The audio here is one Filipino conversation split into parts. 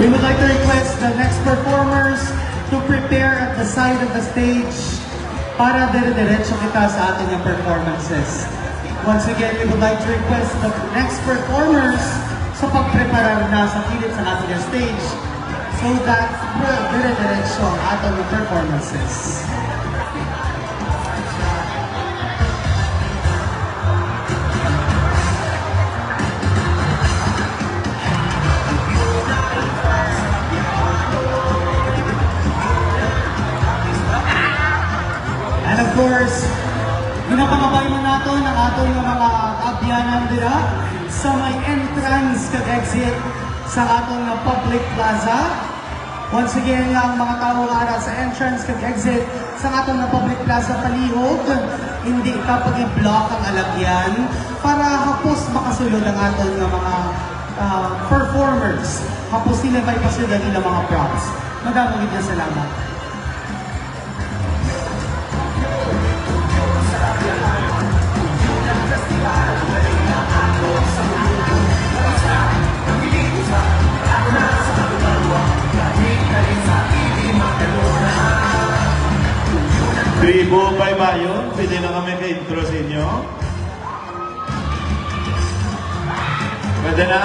We would like to request the next performers to prepare at the side of the stage para dire-diretso kita sa ating performances. Once again, we would like to request the next performers sa pagpreparar na sa kilid sa ating stage so that dire-diretso ang ating performances. And of course, ginapangabay mo natin ang atong mga abyanan dira sa may entrance kag exit sa atong public plaza. Once again, ang mga tao ara sa entrance kag exit sa atong public plaza palihog, hindi kapag i-block ang alagyan para hapos makasulod ang atong mga performers. Hapos sila may pasulod ang ilang mga props. Madaming gid salamat. Tribo Baybayon, pwede na kami ka-intro sa inyo. Pwede na?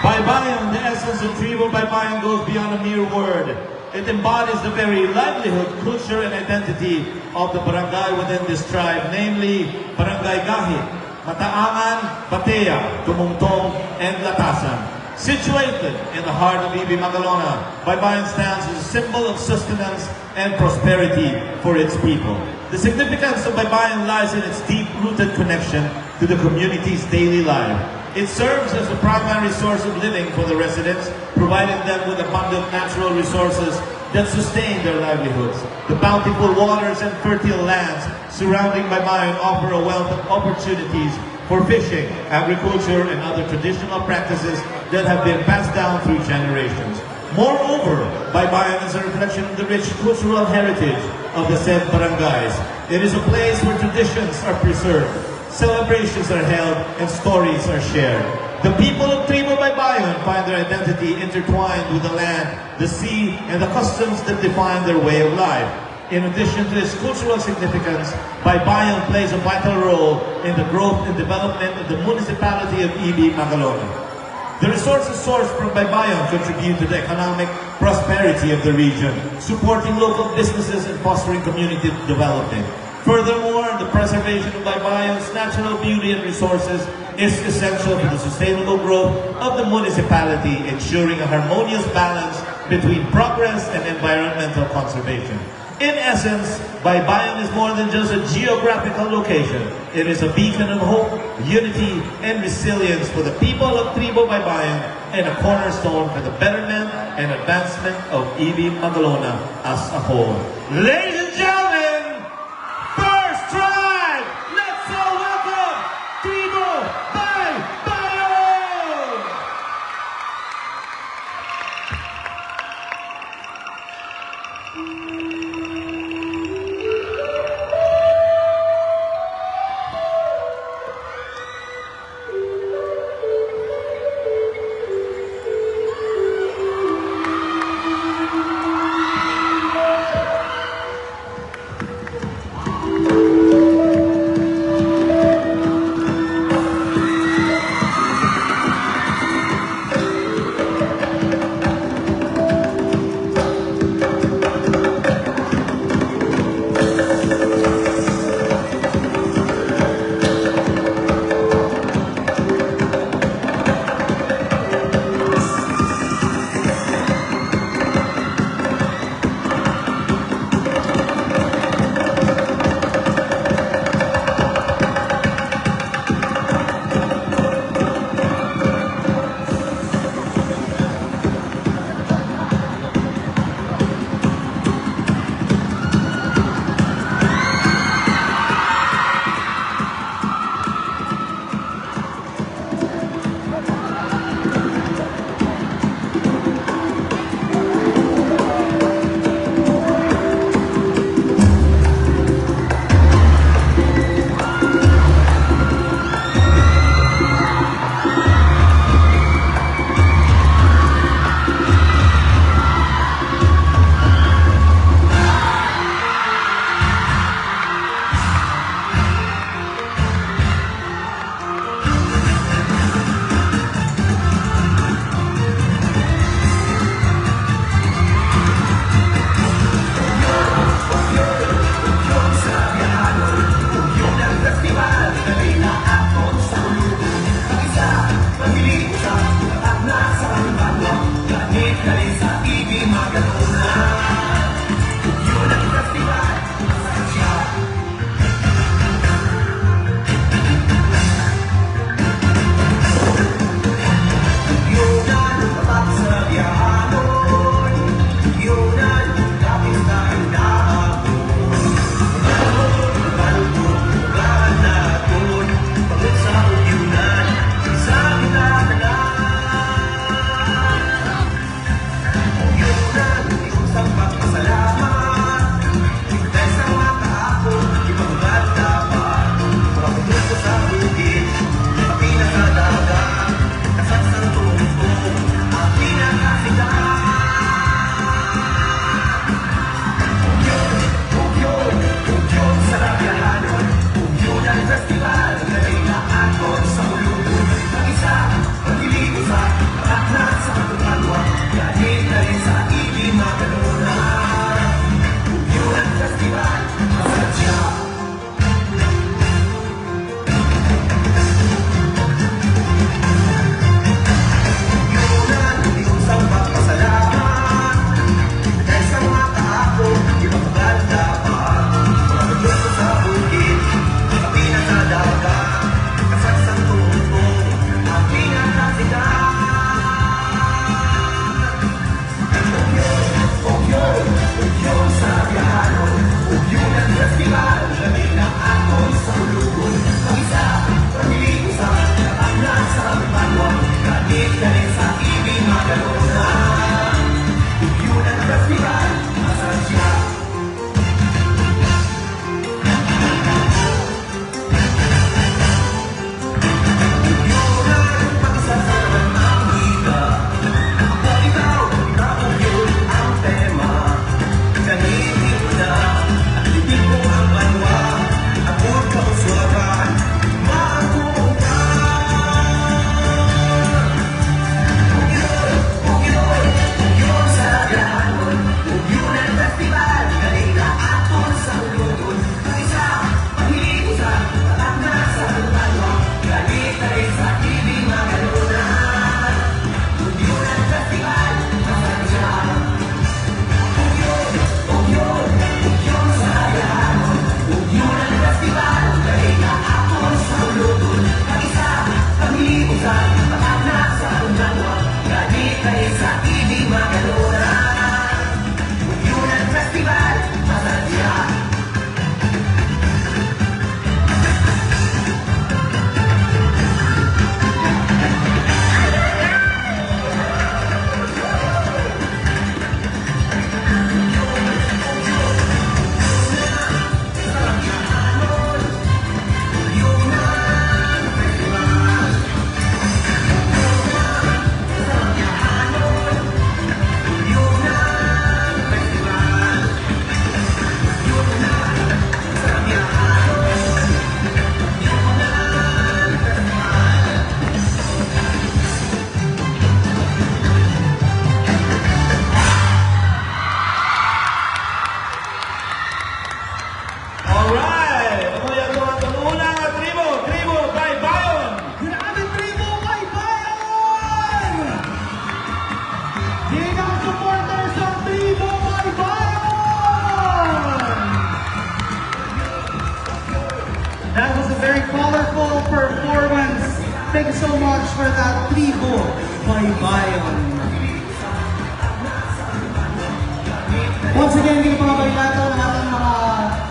Baybayon, the essence of Tribo Baybayon goes beyond a mere word. It embodies the very livelihood, culture, and identity of the barangay within this tribe, namely Barangay Gahit, Mataangan, Batea, Tumungtong, and Latasan. Situated in the heart of EB Magalona, Baybayon stands as a symbol of sustenance and prosperity for its people. The significance of Baybayon lies in its deep-rooted connection to the community's daily life. It serves as a primary source of living for the residents, providing them with abundant natural resources that sustain their livelihoods. The bountiful waters and fertile lands surrounding Baybayon offer a wealth of opportunities for fishing, agriculture, and other traditional practices that have been passed down through generations. Moreover, Baybayon is a reflection of the rich cultural heritage of the said barangays. It is a place where traditions are preserved, celebrations are held, and stories are shared. The people of Tribo Baybayon find their identity intertwined with the land, the sea, and the customs that define their way of life. In addition to its cultural significance, Baybayon plays a vital role in the growth and development of the municipality of EB Magalona. The resources sourced from Baybayon contribute to the economic prosperity of the region, supporting local businesses and fostering community development. Furthermore, the preservation of Baybayon's natural beauty and resources is essential for the sustainable growth of the municipality, ensuring a harmonious balance between progress and environmental conservation. In essence, Baybayon is more than just a geographical location. It is a beacon of hope, unity, and resilience for the people of Tribo Baybayon and a cornerstone for the betterment and advancement of EB Magalona as a whole. Ladies and gentlemen, First Tribe, let's all welcome Tribo Baybayon! so much for that tribo baybayon. Once again, hindi pa mabaylato ng ating mga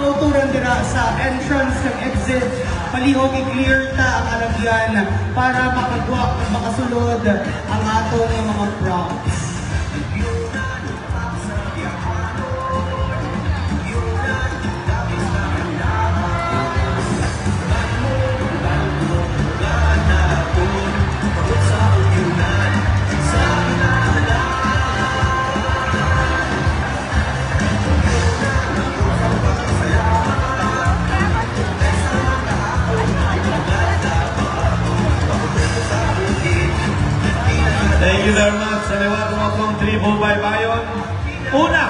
tuturan dira sa entrance ng exit. Palihog i-clear ta ang alagyan para makagwa at makasulod ang atong mga props. Thank you very much sa liwat mo akong tribo baybayon. Una,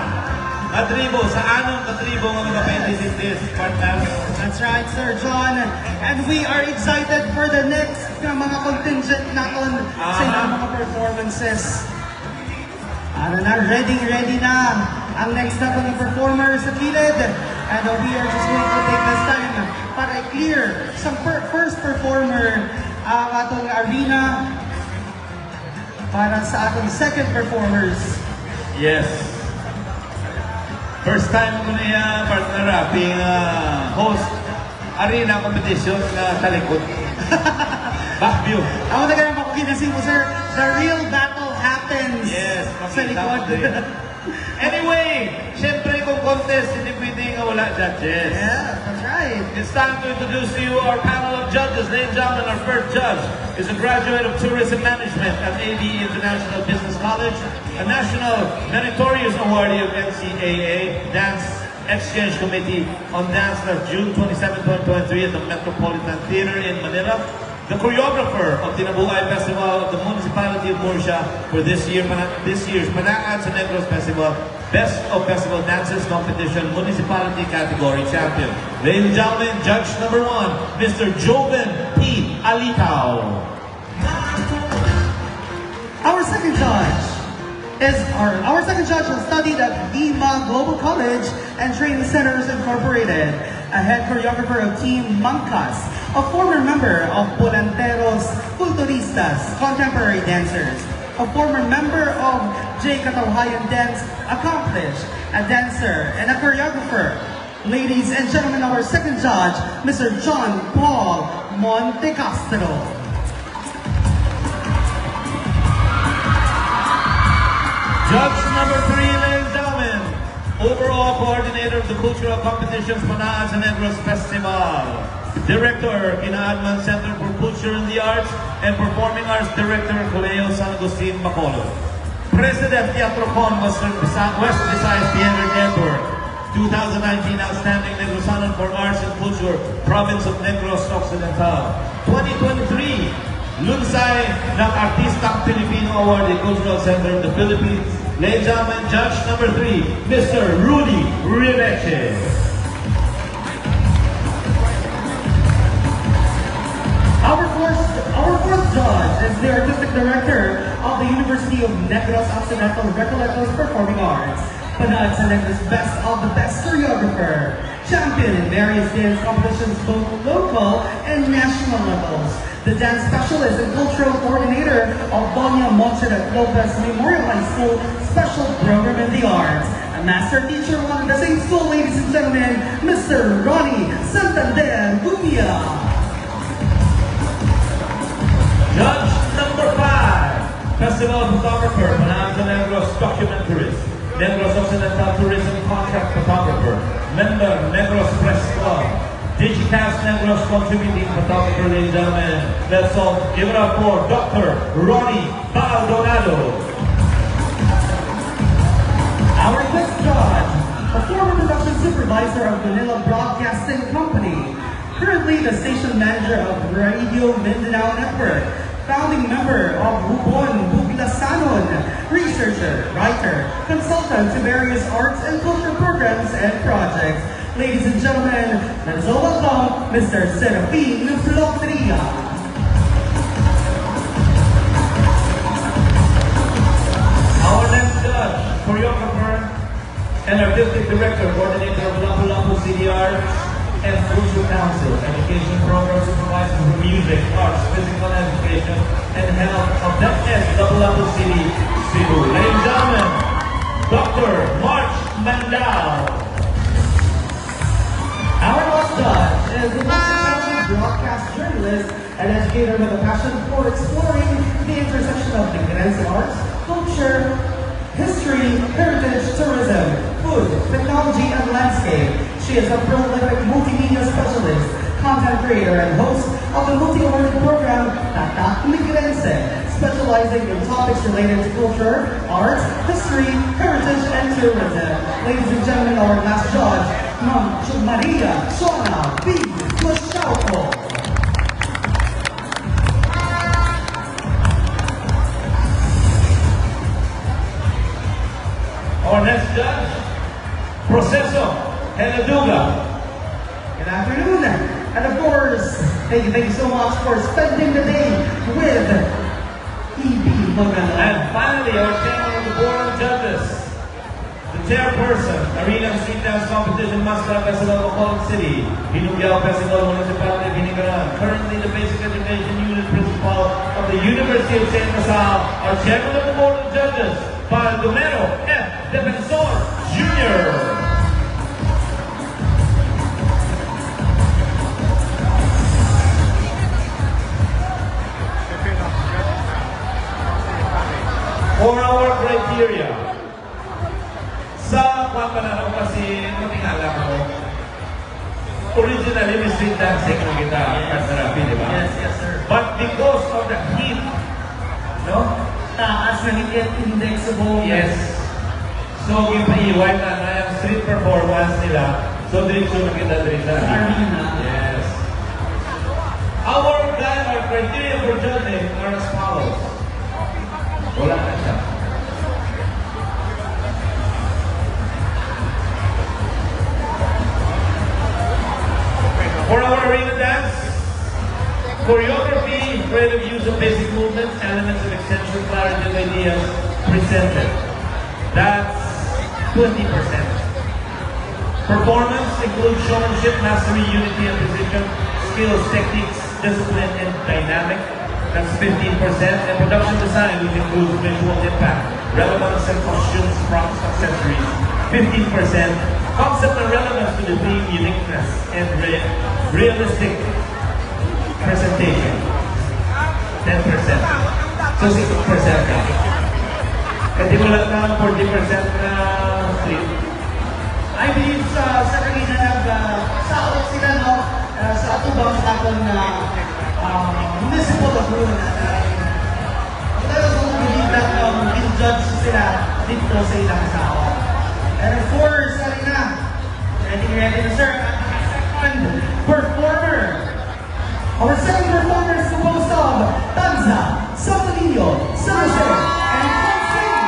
tribo, sa anong tribo nga mga this partner? That's right, Sir John. And we are excited for the next mga contingent naton sa ilang mga performances. Ano na, ready na ang next na mga performers sa kilid. And we are just going to take this time para i-clear sa first performer ang atong arena para sa atong second performers. Yes. First time ko niya partner being host arena competition na talikod. Back view. Ako na ganun makukinasing mo, sir. The real battle happens Yes, sa likod. Anyway, syempre kung contest, hindi pwedeng wala judges. Yeah, that's right. It's time to introduce to you our panel of judges. Ladies and gentlemen, our first judge is a graduate of Tourism Management at ABE International Business College, a National Meritorious Awardee of NCAA Dance Exchange Committee on Dance of June 27, 2023 at the Metropolitan Theater in Manila. The choreographer of the Nabuhay Festival of the Municipality of Murcia for this year's Manaat sa Negros Festival Best of Festival Dances Competition Municipality Category Champion. Ladies and gentlemen, Judge number 1, Mr. Joven P. Alitao. Our second judge has studied at Lima Global College and Training Centers Incorporated, a head choreographer of Team Mangkas, a former member of Volanteros Culturistas, contemporary dancers, a former member of J. Katawhayan Dance, accomplished, a dancer, and a choreographer. Ladies and gentlemen, our second judge, Mr. John Paul Montecastro. Judge number 3, ladies and gentlemen, overall coordinator of the Cultural Competitions Manaat sa Negros Festival, Director, Kinaadman Center for Culture and the Arts, and Performing Arts Director, Colegio San Agustin, Bacolod. President, Teatrocon, West Visayas Theater Network, 2019 Outstanding Negrosanon for Arts and Culture, Province of Negros Occidental. 2023, Lunsay ng Artistang Pilipino Award in Cultural Center of the Philippines. Ladies and gentlemen, Judge number 3, Mr. Rudy Riveche. Our fourth judge is the Artistic Director of the University of Negros Occidental Recoletos Performing Arts, Manaat sa Negros Best of the Best Choreographer, champion in various dance competitions both local and national levels, the dance specialist and cultural coordinator of Doña Montserrat Lopez Memorial High School Special Program in the Arts, a master teacher one of the same school, ladies and gentlemen, Mr. Ronnie Santander Gupia. Judge number 5, Festival Photographer, Manaat sa Negros Documentarist, Negros Occidental Tourism Contract Photographer, member Negros Press Club, Digicast Negros Contributing Photographer, ladies and gentlemen. Let's all give it up for Dr. Ronnie Baldonado. Our fifth judge, a former production supervisor of Manila Broadcasting Company, currently the station manager of Radio Mindanao Network, founding member of Hubon Buglasanon, researcher, writer, consultant to various arts and culture programs and projects. Ladies and gentlemen, let's all welcome Mr. Serafin Flotria. Our next judge, choreographer and artistic director, coordinator of Lapu-Lapu CDR and social council. Education programs supervised for music, arts, physical education, and health of the Lapu-Lapu City, Cebu. Ladies and gentlemen, Dr. March Mandal. Our last judge is a multi-talented broadcast journalist and educator with a passion for exploring the intersection of the Grense arts, culture, history, heritage, tourism, food, technology, and landscape. She is a prolific multimedia specialist, content creator, and host of the multi-awarded program Tatak ni Grense, specializing in topics related to culture, art, history, heritage, and tourism. Ladies and gentlemen, our last judge, Ma'am Maria Shona B. Machauco. Our next judge, Proceso Heladuga. Good afternoon. And of course, thank you so much for spending the day with E.B. Magana. And finally, our chairman of the board of judges, the chairperson, Arena Street Dance Competition, Mascara Festival of Bacolod City, Hinugyao Festival, Municipality of Hinigaran, currently the Basic Education Unit Principal of the University of St. Rizal, our chairman of the board of judges, Baldomero F. Defensor Jr. For our criteria, sa pananaw kasi matingala ko, originally may street dancing ng kita at therapy, di ba? Yes, sir. But because of the heat, no? Taas na index of all. Yes. So, yung paiwan na yung street performance nila, so diretso na kita diretso. Arena. Yes. Our criteria for judging are as follows. Wala na siya. For our arena dance, choreography, creative use of basic movements, elements of extension, clarity of ideas presented. That's 20%. Performance includes showmanship, mastery, unity, and precision, skills, techniques, discipline, and dynamic. That's 15%. And production design, which includes visual impact, relevance and costumes, props, accessories, 15%. Concept and relevance to the theme, uniqueness, and realistic presentation, 10%. So 6% ka. Kasi wala na 40% na street. I believe sa kanina nag-saot sila, no? Sa atubang sa akong municipal lagoon. I also believe that in-judge sila dito sa ilang saot. And of course, Sarina, ready na sir, second performer. Our second performer is composed of Tanza, Santonino, Somerset, and Consing.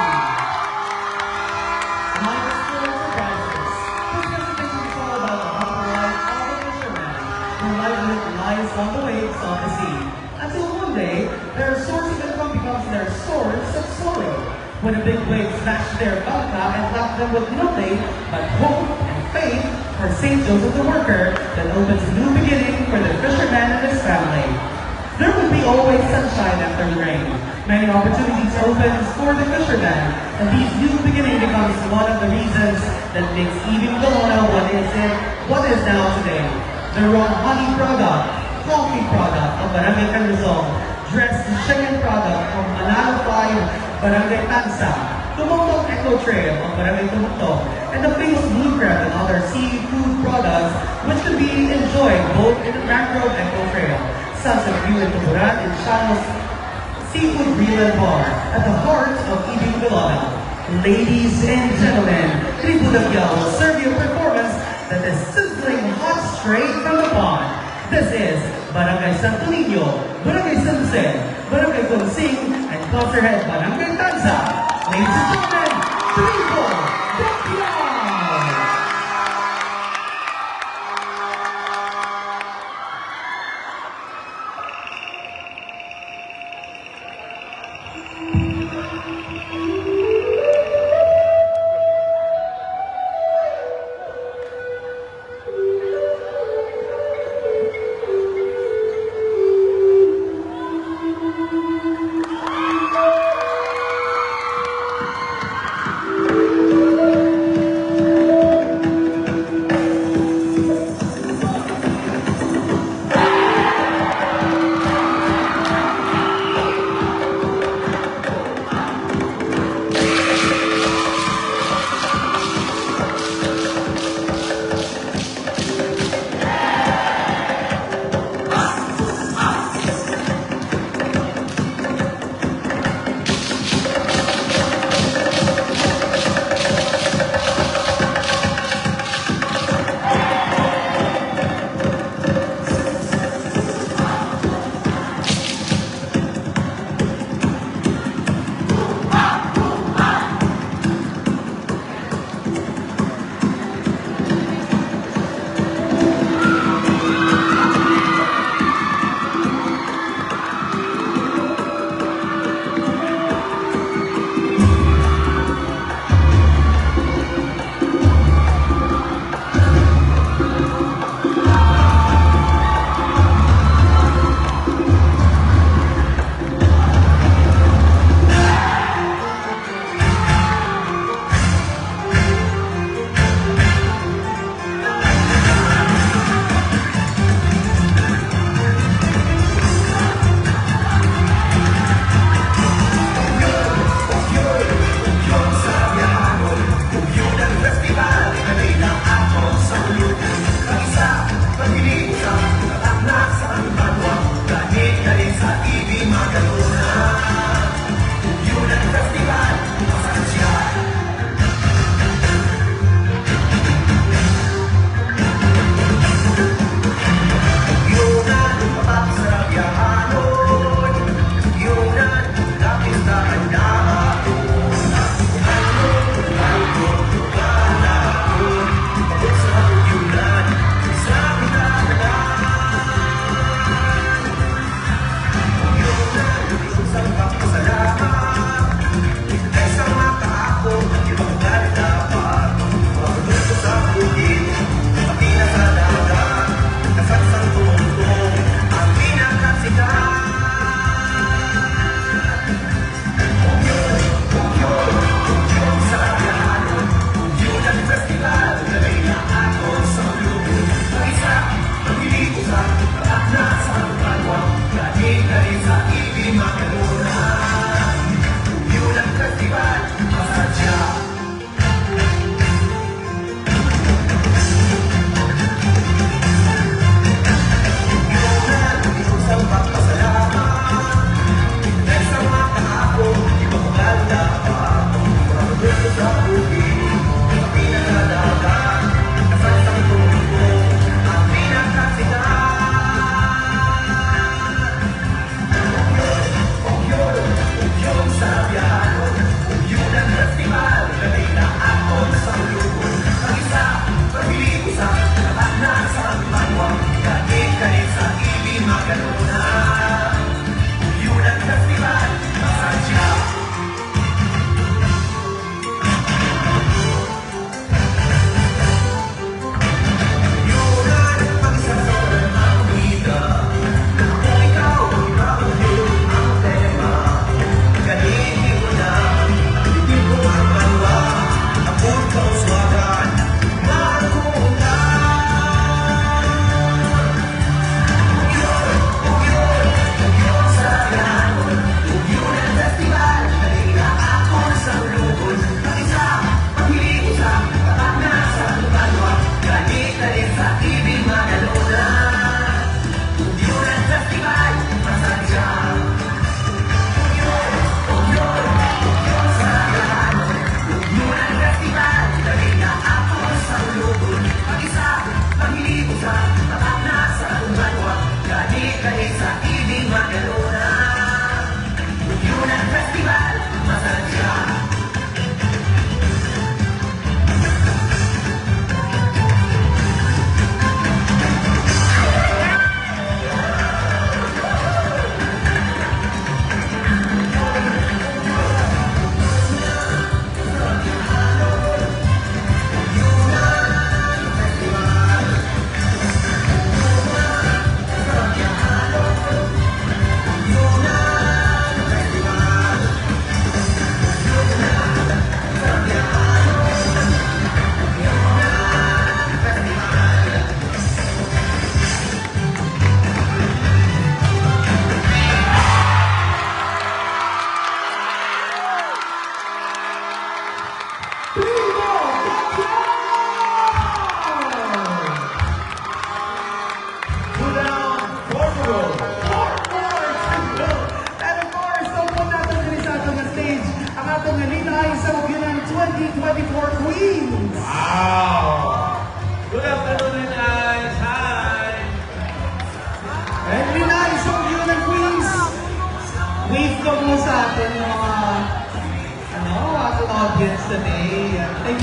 Minus four surprises. This presentation is all about the humble life of a fisherman who lies on the waves of the sea. Until one day, their source of income becomes their source of sorrow. When a big wave smashed their bangka and left them with nothing but hope and faith for St. Joseph the Worker, that opens a new beginning for the fisherman and his family. There will be always sunshine after the rain. Many opportunities open for the fisherman, and these new beginning becomes one of the reasons that makes Ibig Galona what is now today. The raw honey product, coffee product of Barangay Canluzon, dressed chicken product of Manalo 5, Barangay Tansa, Tumutong Eco Trail of Barangay Tumutong, and the famous blue crab and other seafood products which can be enjoyed both in the Mangrove Eco Trail, Sunset View in Tuburan, and Shanos Seafood Grill and Bar at the heart of Ibig Galona. Ladies and gentlemen, Tribu Dagyao will serve you a performance that is sizzling hot straight from the pond. This is Barangay Santo Niño, Barangay San Jose, Barangay Consing, and Concert Barangay Tanza. Ladies and gentlemen, Tribu Dagyao!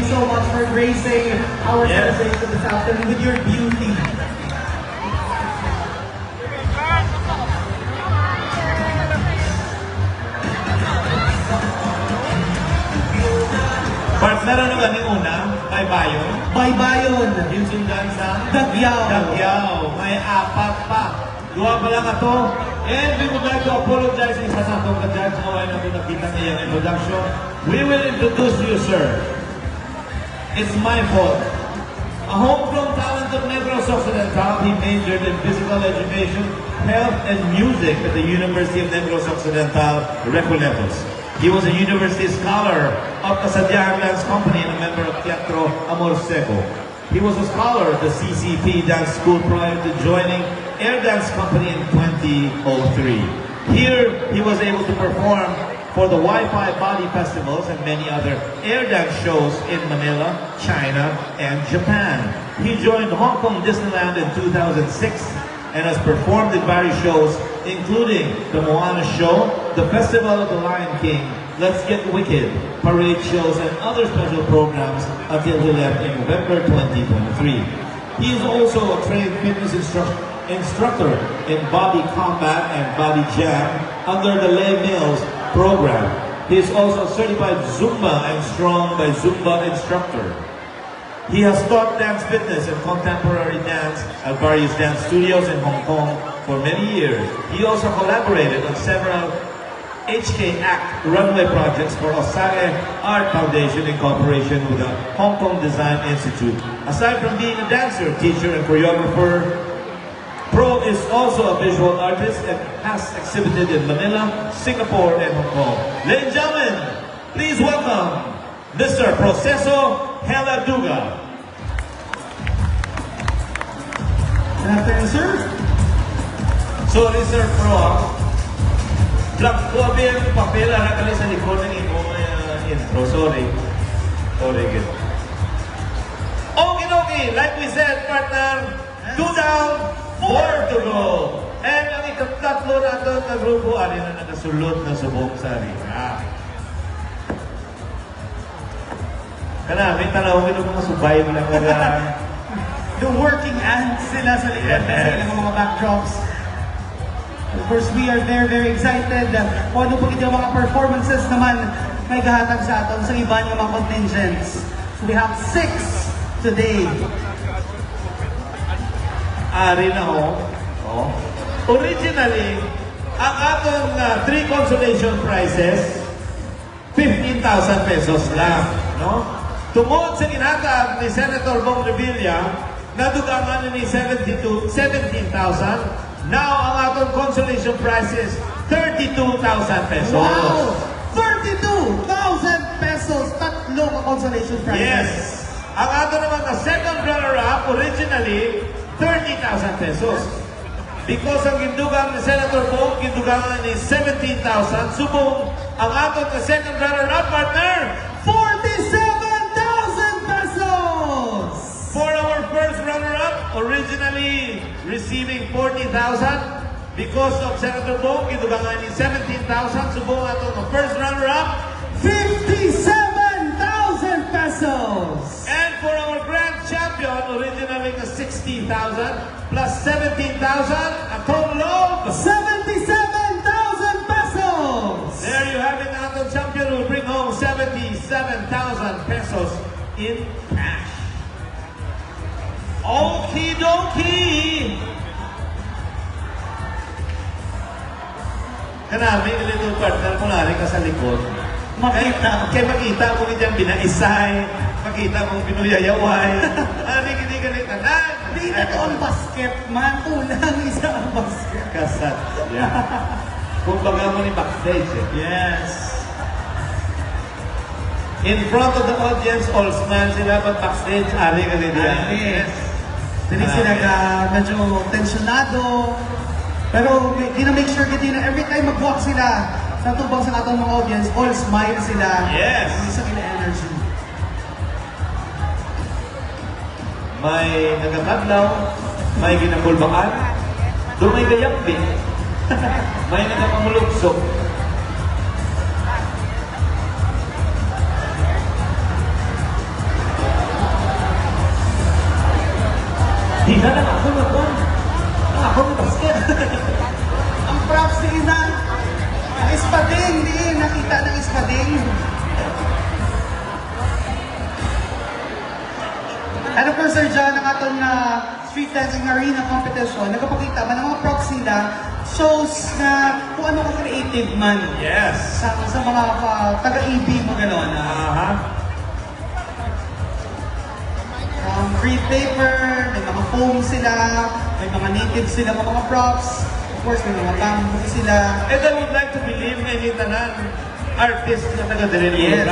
you so much for gracing our Yes. celebration this afternoon with your beauty. Partner, ano ganing una? May bayon? Baybayon, Yung sundan sa? Dagyao. Dagyao. May apat pa. Dua pa lang ato. And we would like to apologize sa isa sa atong ka-judge na wala natin nakita niya in introduction. We will introduce you, sir. It's my fault. A homegrown talent of Negros Occidental, he majored in physical education, health, and music at the University of Negros Occidental, Recoletos. He was a university scholar of Kasadyahan Dance Company and a member of Teatro Amor Seco. He was a scholar at the CCP Dance School prior to joining Air Dance Company in 2003. Here, he was able to perform for the Wi-Fi Body Festivals and many other air dance shows in Manila, China, and Japan. He joined Hong Kong Disneyland in 2006 and has performed in various shows, including the Moana Show, the Festival of the Lion King, Let's Get Wicked, parade shows, and other special programs until he left in November 2023. He is also a trained fitness instructor in body combat and body jam under the Les Mills program. He is also a certified Zumba and Strong by Zumba instructor. He has taught dance fitness and contemporary dance at various dance studios in Hong Kong for many years. He also collaborated on several HK Act runway projects for Osage Art Foundation in cooperation with the Hong Kong Design Institute. Aside from being a dancer, teacher, and choreographer, Pro is also a visual artist and has exhibited in Manila, Singapore, and Hong Kong. Ladies and gentlemen, please welcome Mr. Proceso Heladuga. Good afternoon, sir. Sorry, Sir Pro. Black ko yung papel na kali sa likod ng imong intro. Sorry. Sorry, good. Okay. Like we said, partner, 2 down, 4 to go. And ang ikatatlo na ito na grupo, alin na nagasulot na subok sa arena. Kana, may tanawin ng mga subay lang nga. The working ants sila sa likod Yes. sa ilang mga backdrops. Of course, we are very, very excited. Kung ano po yung mga performances naman may gahatag sa aton sa iba ng mga contingents. So we have 6 today. Ari na ho. Oh. Originally, ang atong 3 consolation prizes, 15,000 pesos lang. No? Tungod sa ginatag ni Senator Bong Revilla, nadugangan ni 17,000. Now, ang atong consolation prize is 32,000 pesos. Wow! 32,000 pesos! Tatlo ka consolation prizes. Yes! Ang ato naman na second runner-up, originally, 30,000 pesos. Because ang gindugang ni Senator Bong, gindugangan ni 17,000. Subong, ang ato na second runner-up, partner, 47,000 pesos! for our first runner-up, originally receiving 40,000. Because of Senator Bong, gindugangan ni 17,000. Subong, ato na first runner-up, 57,000 pesos! and for our grand champion, originally na 60,000 plus 17,000, a total of 77,000 pesos! there you have it. Ang champion will bring home 77,000 pesos in cash. Okie dokie! Kanami, little partner, kung nari ka sa likod. Makita. Kaya makita kung hindi ang binaisay, makita kung binuyayaway. Hindi ka rin tanan. Di na to ang basket man. Unang isa ang basket. Kasat. Yeah. Kung baga mo ni backstage eh. Yes. In front of the audience, all smile sila, but backstage, ari ka rin yan. Yes. Hindi sila ka medyo tensionado. Pero gina-make sure ka din na every time mag-walk sila sa tubang sa atong mga audience, all smile sila. Yes. Hindi sa kila energy. May nagkakadlaw, may ginapulbakan, doon may gayakbi, may nagkapamulugsok. Di na lang ako na ba? Ako na basket. Ang props ni Ina, ang ispading, di nakita ng ispading. Ano po Sir John, ang atong street dancing arena competition, nagpapakita man ang mga props nila, shows na kung ano ka creative man Yes. sa mga taga-EB Magalona. Aha. Free paper, may mga foam sila, may mga native sila, mga props. Of course, may mga bamboo sila. And I would like to believe may tanan artist na taga-dire Yes.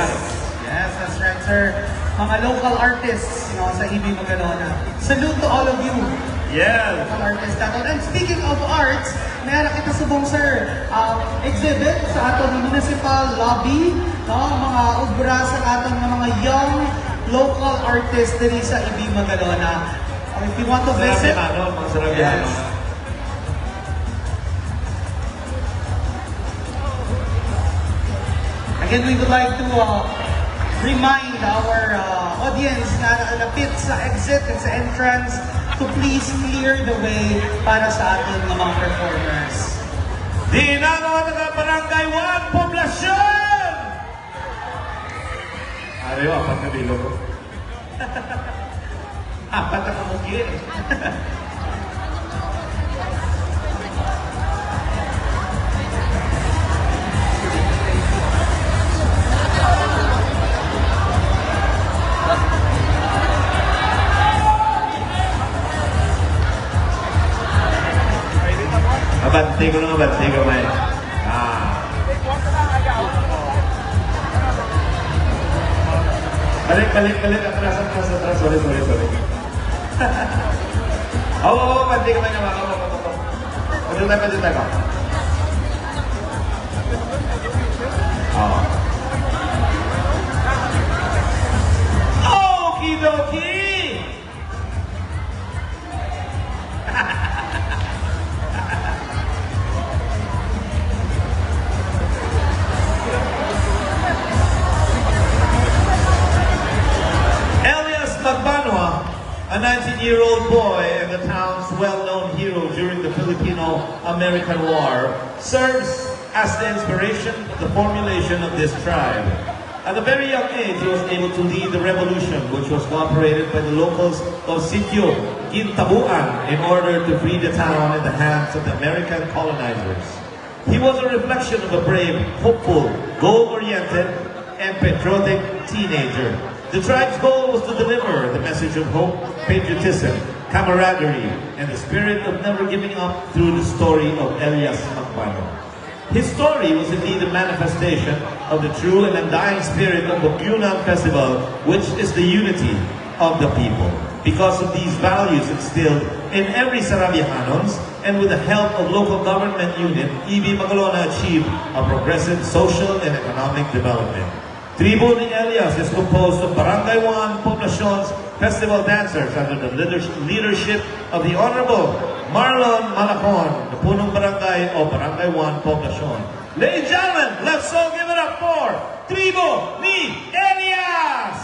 Yes, that's right, sir. Mga local artists, sa EB Magalona. Salute to all of you, Yes. local artists natin. And speaking of arts, meron kita subong, sir, exhibit sa aton ng municipal lobby, mga ubra sa aton ng mga young local artists diri sa EB Magalona. If you want to visit, Sarabiano, mga Sarabiano. yes. Again, we would like to remind our audience na nalapit sa exit and sa entrance to please clear the way para sa ating mga performers. Di na mga taga-barangay 1, Poblasyon! Ayaw, apat na bilo ko. Apat na kamukir. Abante ko ng abante kamay. Balik. Atras. Sorry. Abante kamay na mga. Pagdutay ko. Okie-dokie! Magbanwa, a 19-year-old boy and the town's well-known hero during the Filipino-American War, serves as the inspiration of the formulation of this tribe. At a very young age, he was able to lead the revolution, which was cooperated by the locals of Sitio Gintabuan in order to free the town in the hands of the American colonizers. He was a reflection of a brave, hopeful, goal-oriented, and patriotic teenager. The tribe's goal was to deliver the message of hope, patriotism, camaraderie, and the spirit of never giving up through the story of Elias Magbanwa. His story was indeed a manifestation of the true and undying spirit of the Bukyunan Festival, which is the unity of the people. Because of these values instilled in every Sarabianos, and with the help of local government unit, EB Magalona achieved a progressive social and economic development. Tribu ni Elias is composed of Barangay 1 Poblacion's festival dancers under the leadership of the Honorable Marlon Malacon, the punong barangay of Barangay 1 Poblacion. Ladies and gentlemen, let's all give it up for Tribu ni Elias!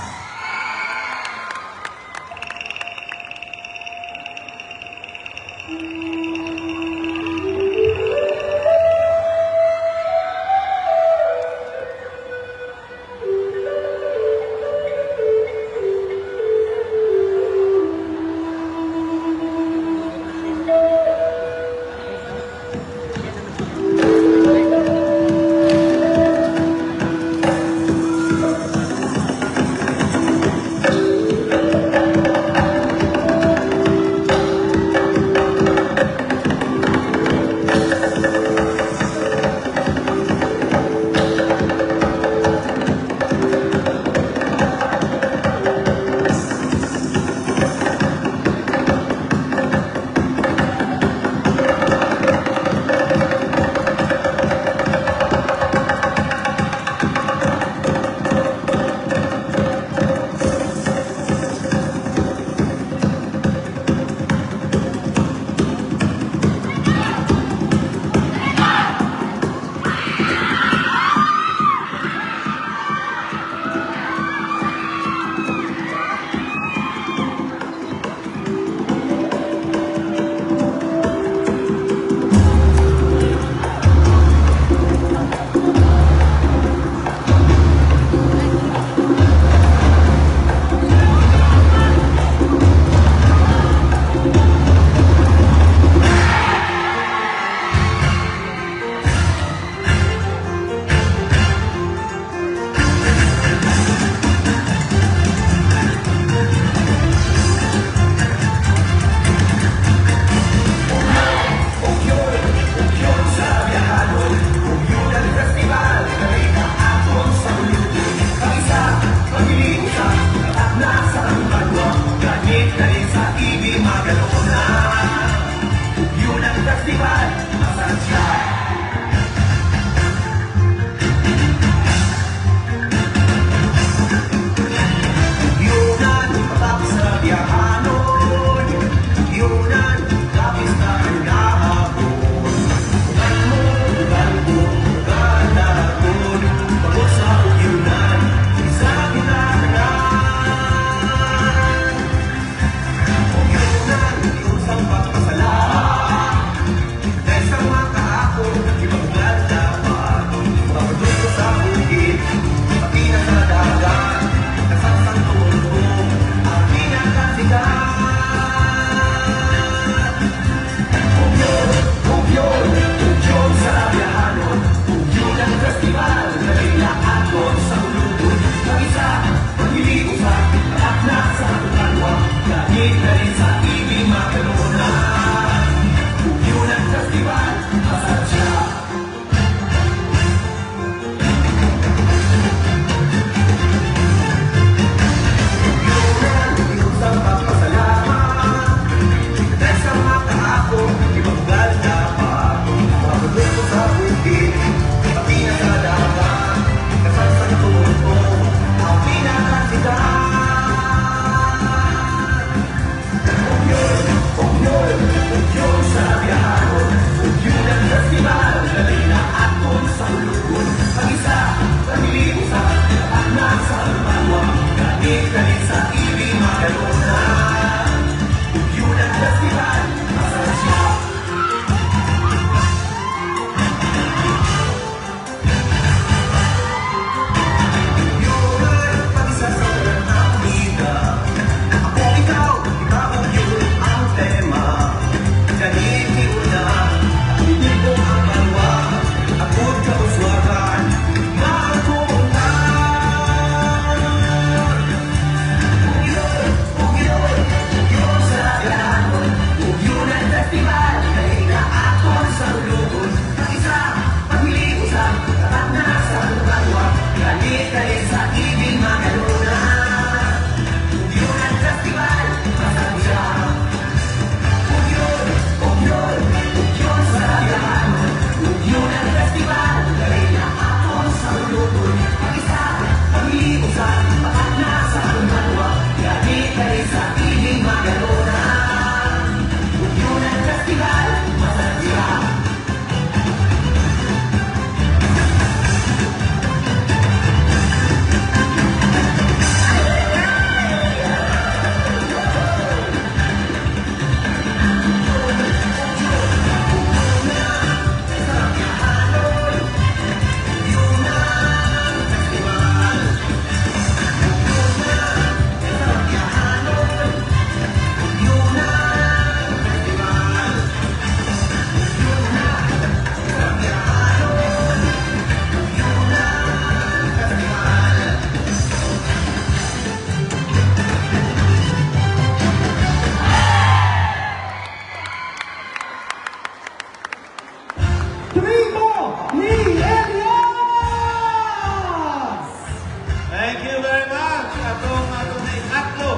Thank you very much. Atong na ikatlo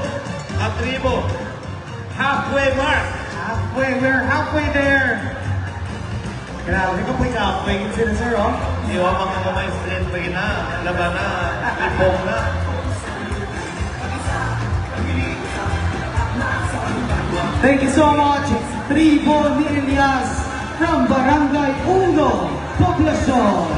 na tribo. Halfway mark. We're halfway there. Grabe ka po halfway sila sir, oh. Iwa mga kamay straight pa na. Laban na. Tripong na. Thank you so much, Tribo ni Elias from Barangay Uno, Poblacion.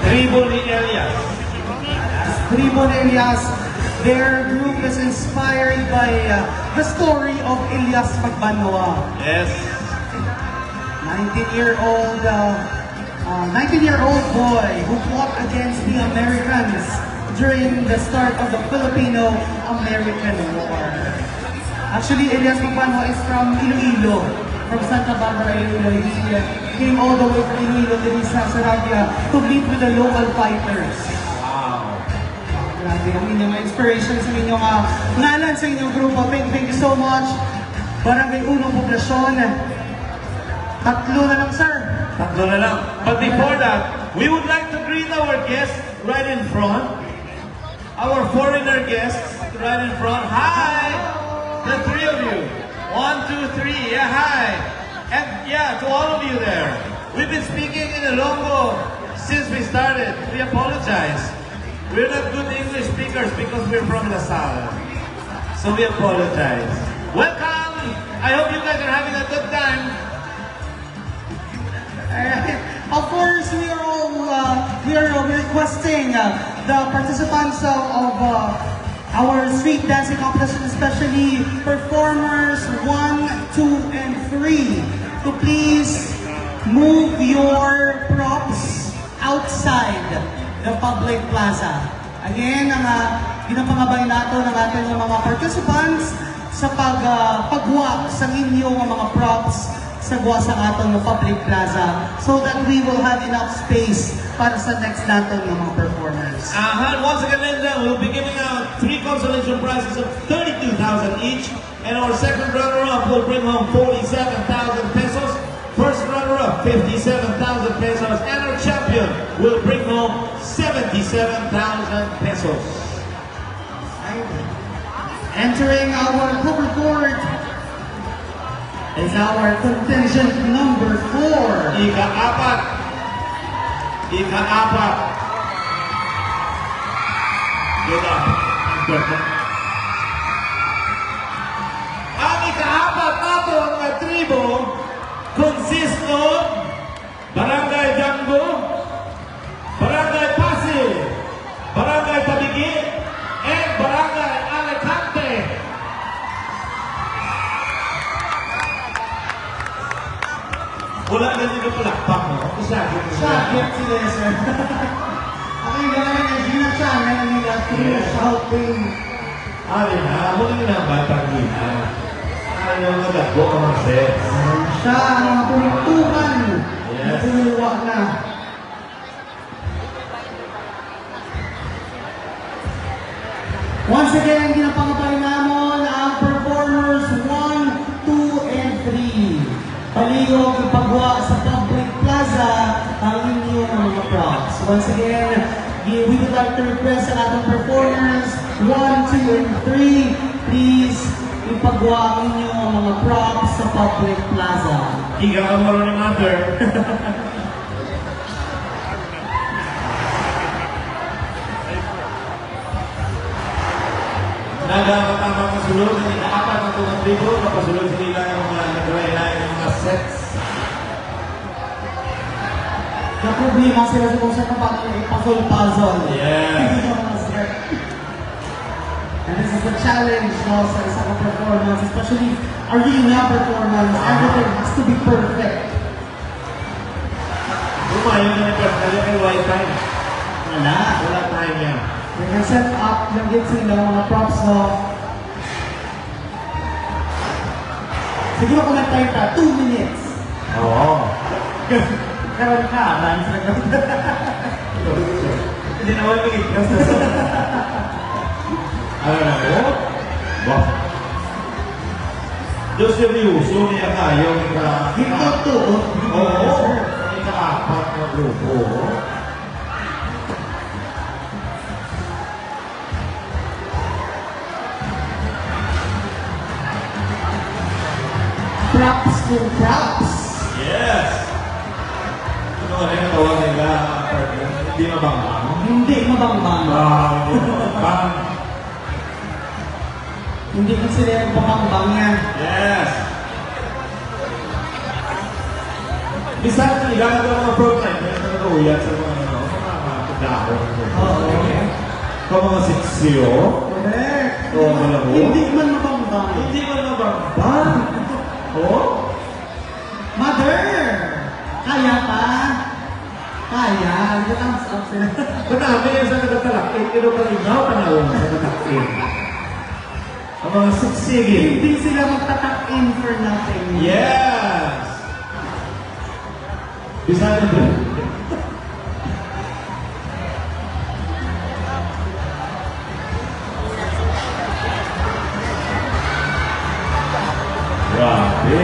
Tribo ni Elias. Tribo ni Elias, their group is inspired by the story of Elias Magbanwa. Yes. 19-year-old boy who fought against the Americans during the start of the Filipino-American War. Actually, Elias Magbanwa is from Iloilo, from Santa Barbara, Iloilo. He came all the way from Iloilo to Sarabia to meet with the local fighters. Wow. Grabe, ang inyong inspiration sa inyong ngalan sa inyong grupo. Thank you so much. Barangay Uno Poblacion. Tatlo na lang, sir. Tatlo na lang. But before that, we would like to greet our guests right in front. Our foreigner guests right in front. Hi! The three of you. 1, 2, 3. Yeah, hi. And yeah, to all of you there. We've been speaking in Ilonggo since we started. We apologize. We're not good English speakers because we're from LaSalle. So we apologize. Welcome! I hope you guys are having a good time. Of course, we are requesting the participants of our street dancing competition, especially performers 1, 2, and 3, to please move your props outside the public plaza. Again, ginapangabay nato ng ating mga participants sa pagwak sa inyong mga props sa atong public plaza so that we will have enough space para sa next natin ng mga performers. And once again, Linda, we'll be giving out 3 consolation prizes of 32,000 each, and our second runner-up will bring home 47,000 pesos. First runner-up, 57,000 pesos, and our champion will bring home 77,000 pesos. Entering our cover court is our contingent number 4. Ika-apat. Ika-apat. Good up. Ang ika-apat natong nga tribo consists of Barangay Jambo, Barangay Pasig, Barangay Tabigi, and Barangay Alicante. Wala na dito palakpak, no? Isagit mo. Shagit sila, sir. Ako yung gano'n na Gina Channel nila through shouting. Alin na, muli na batang gina. Ayaw nga dako ka mga sets. Siya ang mga pumutukan. Yes. Pumuwa na. Once again, ginapangabay namon ang performers 1, 2, and 3. Palihog ipagwa sa public plaza ang inyong mga props. Once again, we would like to request sa ating performers 1, 2, and 3, please ipagwa ang inyong mga props sa public plaza. Ika ka mo ni mother. Nagkakatama kasulog na inaapat ng tunang tribo, kapasulog sila ng mga nag-rely ng mga sets. Na problema sila sa kung saan pa ipasol-puzzle. Yes. And this is the challenge no, sa isang performance, especially arena performance. Everything has to be perfect. Lumayo na ito, kaya white time. Wala. Wala time yan. They can set up yung git sila mga props no. Siguro kung nag-time ka, 2 minutes. Oo. Karoon ka, dance na gawin. Hindi naman magiging. Ano na po? Ba? Diyos yung niuso niya tayo. Ito to. Oo. Ika-apat na grupo. Props and props. Yes! Ano nga rin ang tawag nila, partner? Hindi mabangbang? Hindi mabangbang. Bang! Hindi ko sila yung pabangbang yan. Yes! Bisan nila ang mga prototype na nag-uuyat sa mga dahon. Oo. Kung mga siksiyo, Correct. Oo, malabo. Hindi man mabangbang. hindi man mabangbang. Oo? Mother! Kaya pa? Kaya. Hindi thumbs up sila. Marami yung sa nagtatalakin, pero kalinaw panahon sa nagtatalakin. Ang mga siksigin. Hindi sila magtatak-in for nothing. Yes! Bisan na ba? Grabe.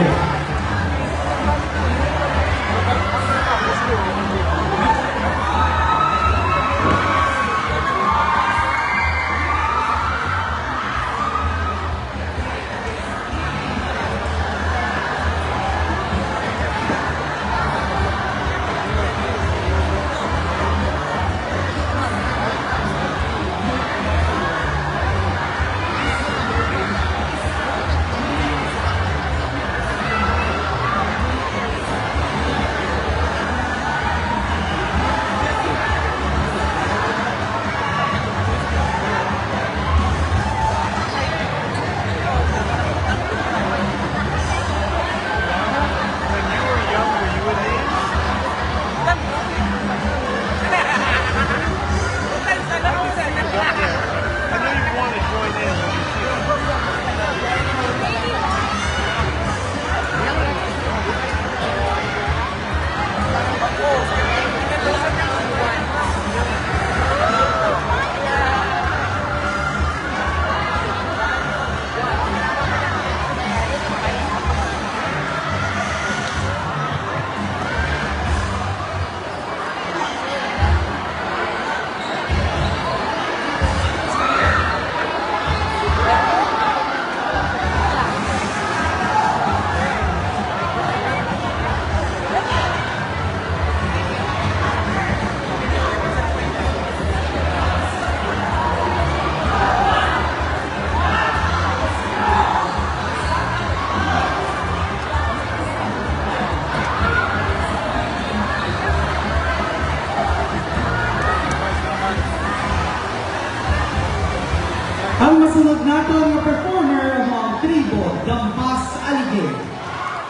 kasunod naton nga performer ang mga tribo Dampas Alige.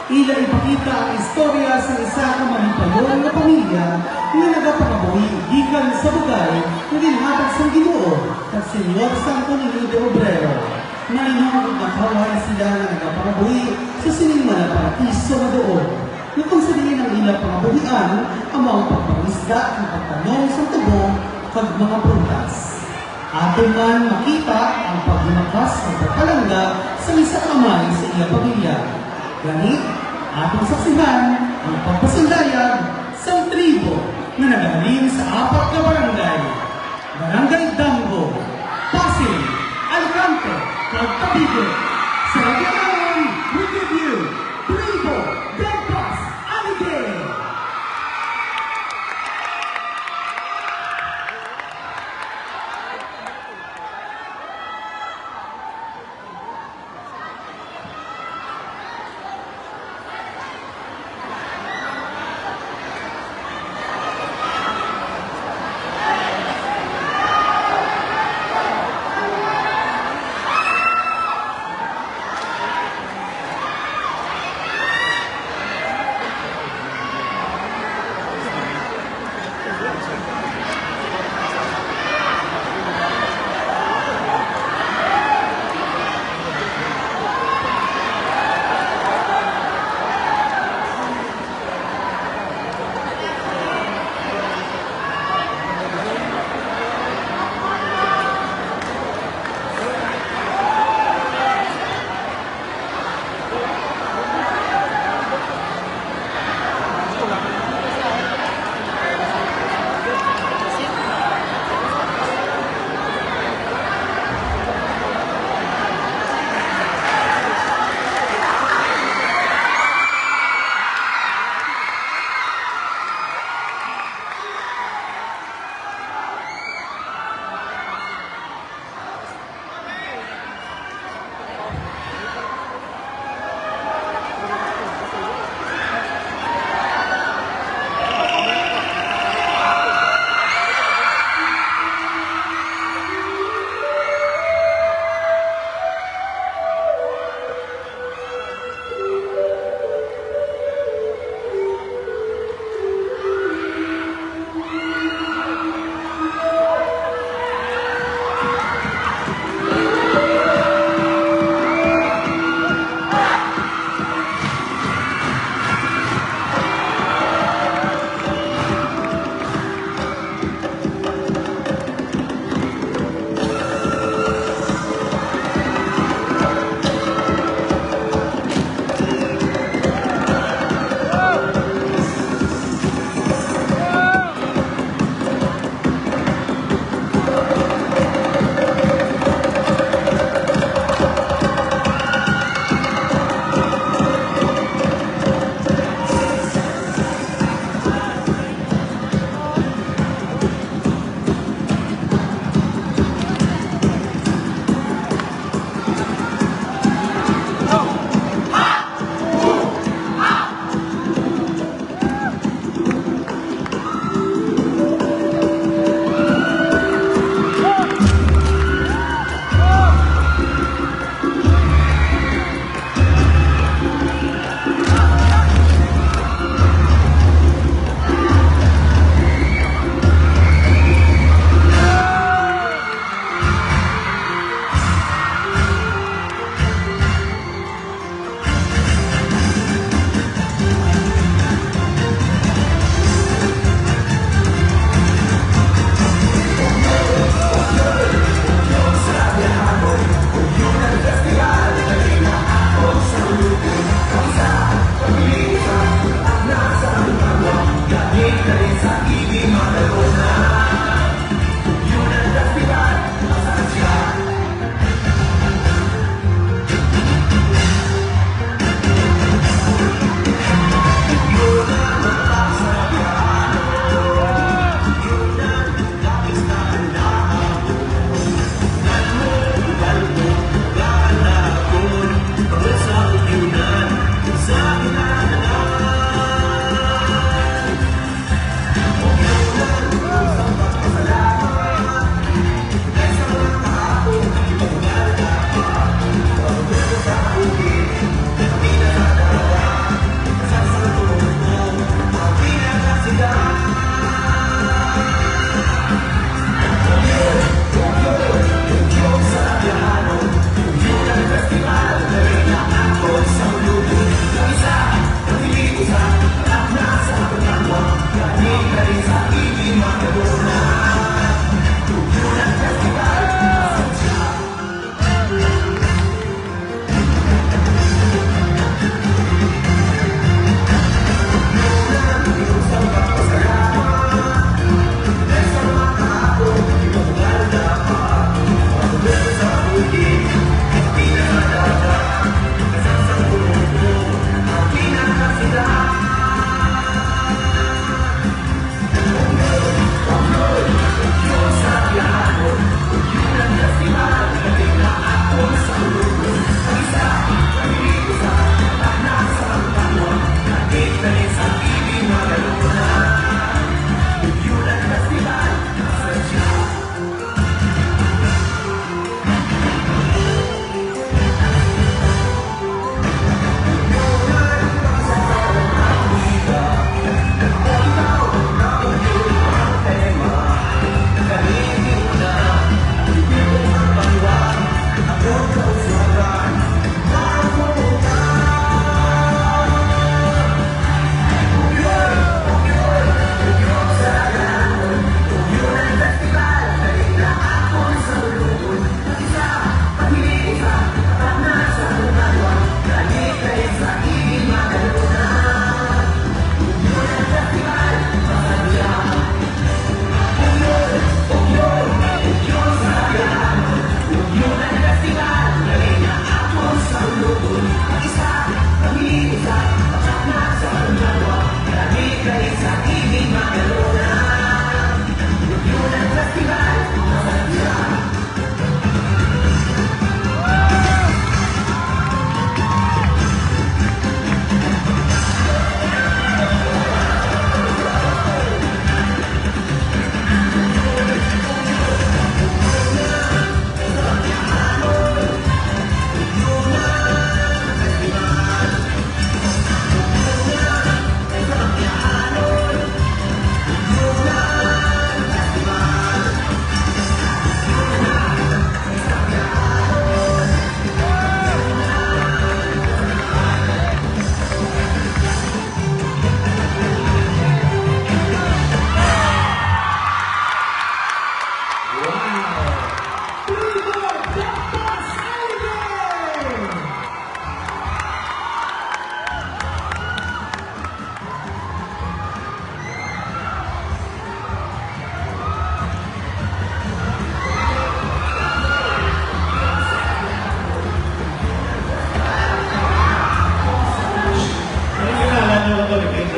Ila ipakita ang istorya sa isa ka manipayon nga pamilya nga nagapangabuhi gikan sa bugay nga ginhatag sa Ginoo kag Senyor Santo Niño de Obrero. Nainong nakaway sila nga nagapangabuhi sa siningman na paraiso nga doon. Nitong sa diin ang ila pangabuhian ang mga pagpangisda ng pagtanong sa tubo kag mga prutas. Aton man makita ang paghimakas ng pagpalangga sa isa kamay sa iya pamilya. Ganit, atong saksihan ang pagpasundayag sa tribo na nagaling sa apat na barangay. Barangay Damgo, Pasig, Alicante, at Cavite. Sa Lagyan, we give you Tribo Dampas Alige!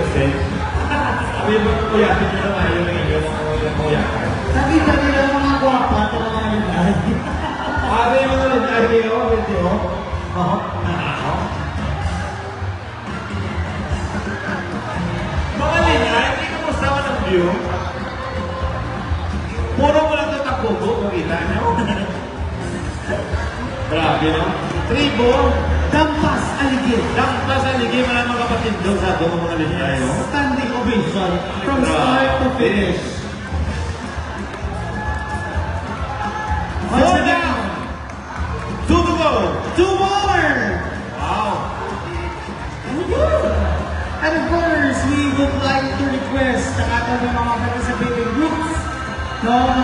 kasi. Sabi mo, kuyakin nyo naman yung kuyakan. Nakita nila mga kwapa at mga lugar. Sabi mo na rin, ay, hindi o. Mga linya, hindi ka masawa ng view. Puro mo lang ito takubo, makita nyo. Grabe, no? Tribo, Dampas Aligid. dampas sa ligi mo lang mga kapatid doon sa doon mga linya, no? Standing ovation from start to finish. Once Four again, down. Two to go. 2 more! Wow. And of course, we would like to request sa ating mga participating groups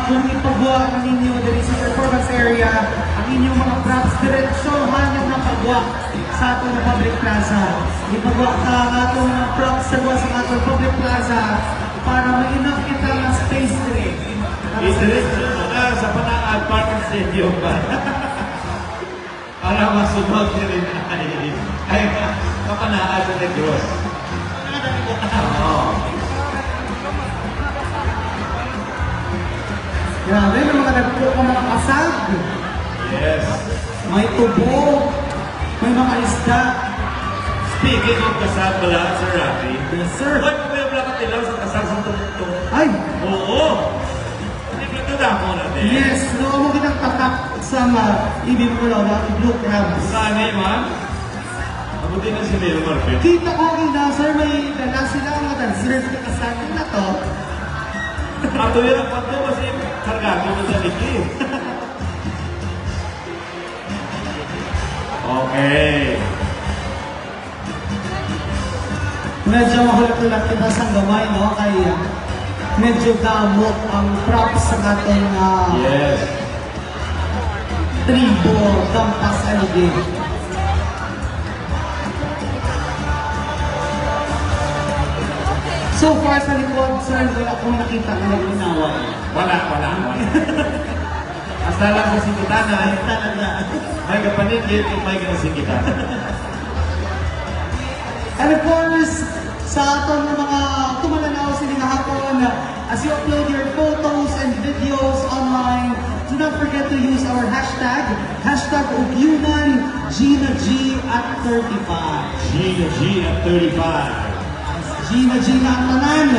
kung ipagawa ng inyo dito sa performance area, ang inyong mga props diretsyohan ng napagawa sa atong public plaza. Ipagawa ka ang atong mga props sa atong public plaza para may-enough kita ng space rin. Idiretso mo na sa Panaad Parking Stadium ba? Para masunod niya rin ay kapanaad sa Negros. Oo. Grabe, may mga nagpo ka mga kasag. Yes. May tubo. May mga isda. Speaking of kasal pala, Sir Rafi. Yes, sir. Huwag mo yung wala katilaw sa kasal sa tungtong. Ay! Oo. Hindi ko ito damo natin. Yes, no mo kitang tatak sa ibig ko lang na blue crabs. Saan eh, ma'am? Mabuti na si Leo Marpet. Kita ko ang sir, may dala sila mga dancers na kasama na to. Ato yung pato kasi kargado mo sa liki. Okay. Medyo mahulap-ulap kita sa gamay, no? Kaya medyo gamot ang props sa ating Yes. tribo, dampas aligid. So far sa likod, sir, wala akong nakita na nag-inaway. Wala. Hasta lang sa singkitanay, Talaga. may kapanigid kung may kanasingitan. And of course, sa atong mga tumalanaw sa hapon, as you upload your photos and videos online, do not forget to use our hashtag Ugyunan Gina G at 35. Gina G at 35. Gina ang tanan.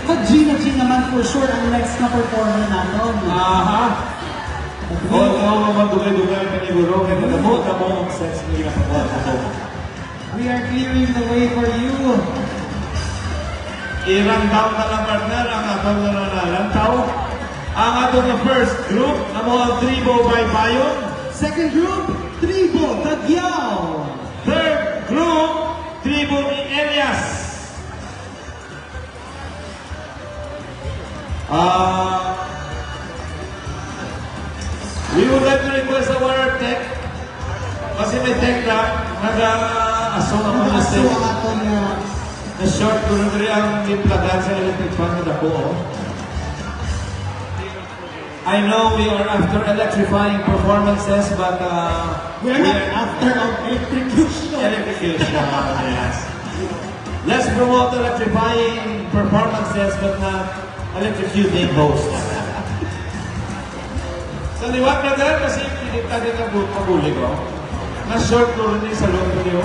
Pag Gina naman for sure ang next na performer natin. Aha. Oo, magdugay-dugay ka ni Guro. Kaya magamot ka mo ang sex mo yung kapag-kapag. We are clearing the way for you. Irang taon na lang partner ang atong nananalantaw. Ang atong na first group na mga Tribo by Bayon. Second group, Tribo Tagyao. Third group, Tribo ni Elias. We would like to request our tech. Kasi may tech na nag-aso na mga Aso step. ang atong Na short ko rin ang implagan sa electric fan na dako. I know we are after electrifying performances, but we are not after of electrocution. electrocution, yes. Let's promote electrifying performances, but not electrocuting hosts. Sa liwat na dahil kasi pinita din ang paguli ko. Na-short ko rin sa loob ko niyo.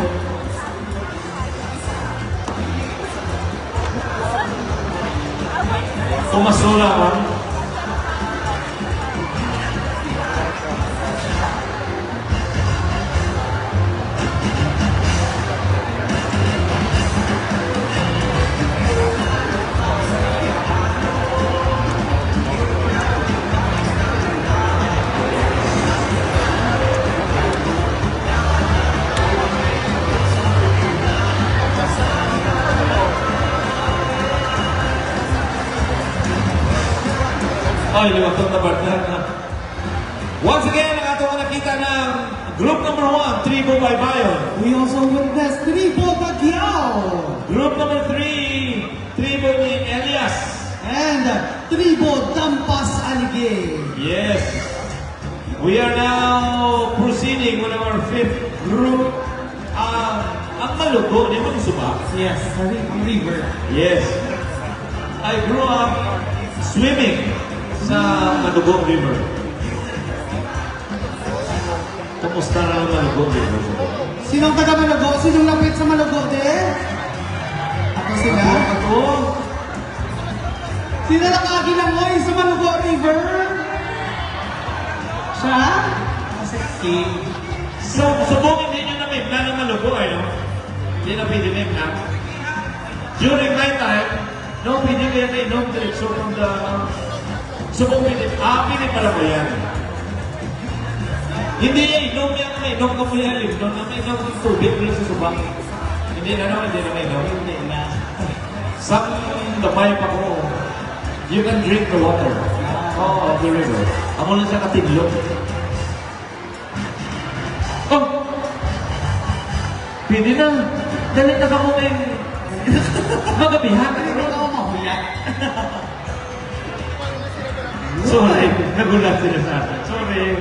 Umasula ka. Ay, liwatong na partner na. Once again, ang atong nakita ng group number 1, Tribo by Bayon. We also witnessed Tribo Tagyao. Group number 3, Tribo ni Elias. And Tribo Dampas Aligid. Yes. We are now proceeding with our 5th group. Ang Malugo, di ba suba? Yes, sorry, ang river. Yes. I grew up swimming sa Malugo River. Kumusta na ang Malugo River? Sinong taga Malugo? Sinong lapit sa Malugo din? Ako sila. Ako. Sino nakagilangoy sa Malugo River? Siya? Kasi King. So, subungin din nyo na may plan ng Malugo, eh, no? Hindi na pwede may plan. During my time, no, pwede kaya na inom diretso from the... Subungin din. Pwede pala mo yan. Hindi inom yan na inom ka mo yan. Inom na may inom ng tubig mula sa subak. Hindi na naman, hindi na may inom. Hindi na. Sa damay pa ko, you can drink the water. Oh, of the river. Amo lang siya katiglo. Oh! Pwede na. Dali na ka mo may... Magabihan. Hindi ko ako mahulak. Sorry, nagulat sila sa atin. Sorry.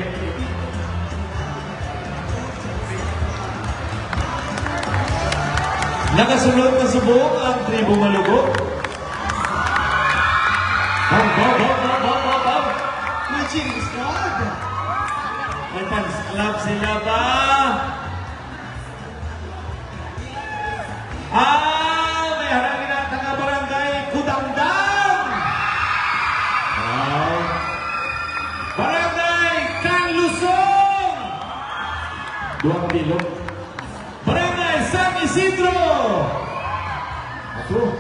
Nakasunod na subok ang tribo Malugo. Bam! May chili squad. May fans club sila ba? May harangin natin ang barangay Kudamdam! Wow! Barangay Canlusong! Duang bilog. Barangay San Isidro! Ako.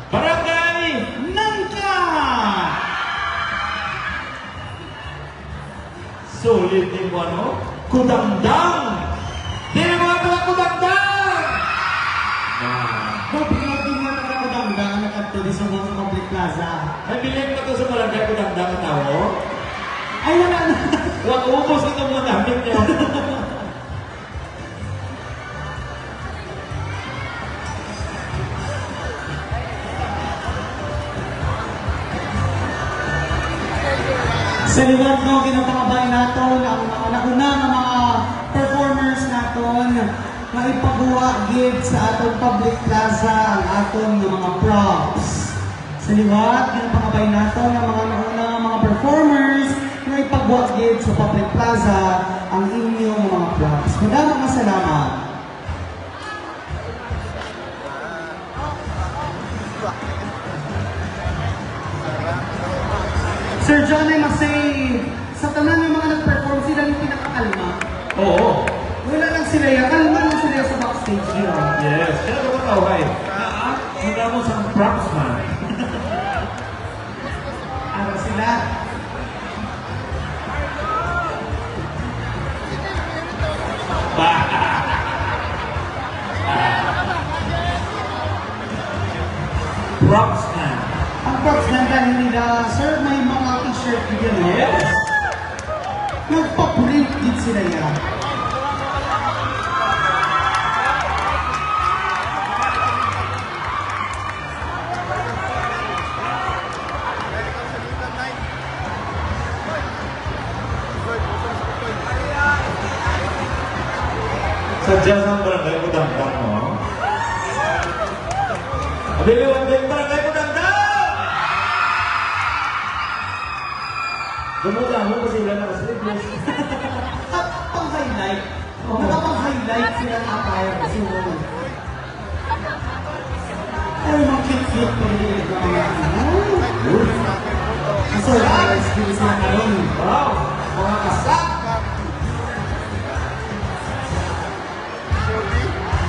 Barangay Nangka! Sulit din mo ano? Kudamdam! Hindi mo ito ang Kudamdam! Mabigyan din mo na nakadangga na kanto di sa mga public plaza. May bilhin ka to sa barangay Kudamdam ang tao? Ay, wala na. Huwag ubos itong mga damit niyo. Sa liwat no, ginapangabay naton ang mga nauna nga mga performers naton nga ipagawa gid sa atong public plaza ang aton nga mga props. Sa liwat, ginapangabay naton ang mga nauna nga mga performers nga ipagawa gid sa public plaza ang inyong mga props. Maraming salamat. Sir John, I must say, sa tanan ng mga nag-perform, sila yung pinakakalma. Oo. Wala lang sila yan. Kalma lang sila sa backstage yun. Yes. Kaya ko matawag. Mula mo sa props man. Ano sila? Props man. Ang props na dahil nila, sir, may mga t-shirt din. Yes. Nagpa-print din sila yan. Sadya sa barangay ko damdam mo. Abiliwan din barangay ko damdam! Gumuda mo kasi sila nakaslippers. At pang-highlight, nakapang-highlight sila ng attire kasi wala. Ay, mga cute-cute pa rin yung mga kasi ayos din sila karon. Wow! Mga kasak!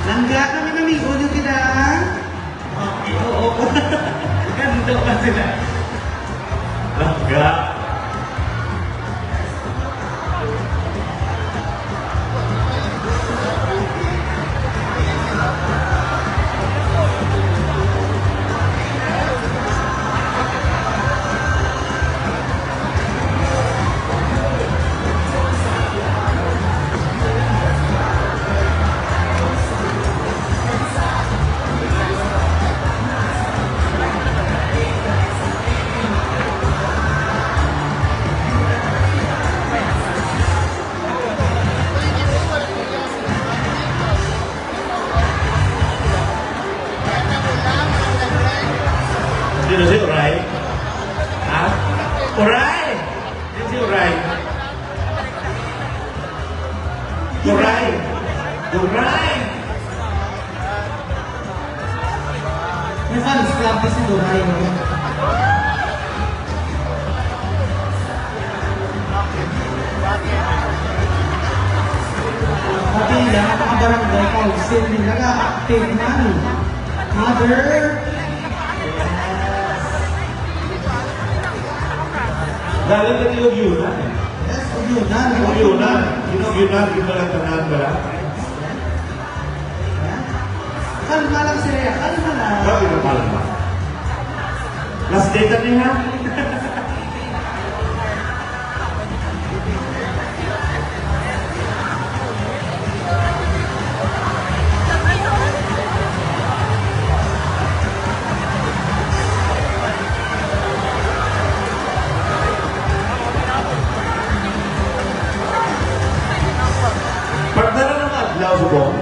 Langga kami namigo nyo kita. Oo. Ganda pa sila. Langga. Sino si Uray? Ha? Uray! Sino si Uray? Uray! Uray! May fans club kasi Duray. Kapila, mga barangay council nila active man. Mother, Galing na yung Yunan. yes, Uyunan. Yung Yunan. Yung Yunan, yung mga tanan ba? Kalma lang si Rhea, kalma lang. Grabe na pala ba? Last date na niya? Pagdala ng adlaw sa buong.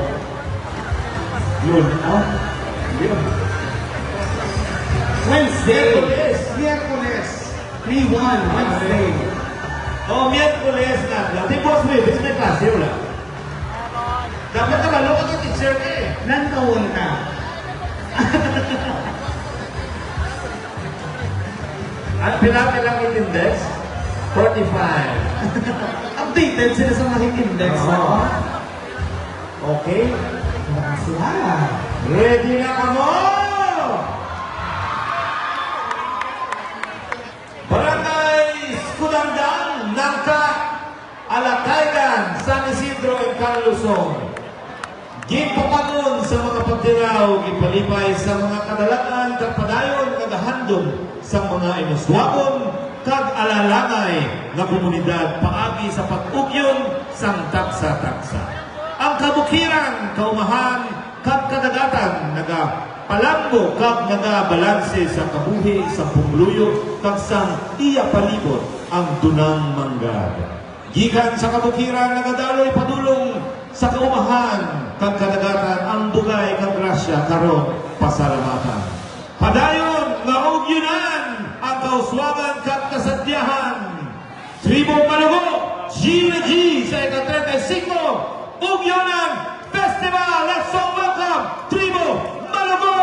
Yun. Ah, hindi na. Wednesday. Miyerkules. Miyerkules. 3-1, Wednesday. Oh, Miyerkules na adlaw. Di boss mo, bis may klase wala. Dapat na malo ka ng teacher ka eh. Nantaon ka. Ang pinaka-lang index? 45. Updated sila sa Makikindex. Oo. Okay. Sila. Ready na ka mo? Barangay Skudandang, Nangka, Alataygan, San Isidro, and Carlosong. Gipapanon sa mga pagtiraw, gipalipay sa mga kadalakan, kapadayon, kagahandom sa mga inuswabon, kag alalangay na komunidad paagi sa pag-ugyon sang taksa-taksa. Ang kabukiran, kaumahan, kag kadagatan, nagapalambo kag nagabalanse sa kabuhi, sa pumluyo, kag sang iya palibot ang tunang manggad. Gikan sa kabukiran, nagadaloy padulong sa kaumahan, kag kadagatan, ang bugay kag grasya karon pasalamatan. Padayon nga ugyunan ang kauswagan kag kasadyahan. Tribo Malugo, G na G sa ika-35, Ugyunan Festival. Let's all welcome Tribo Malugo!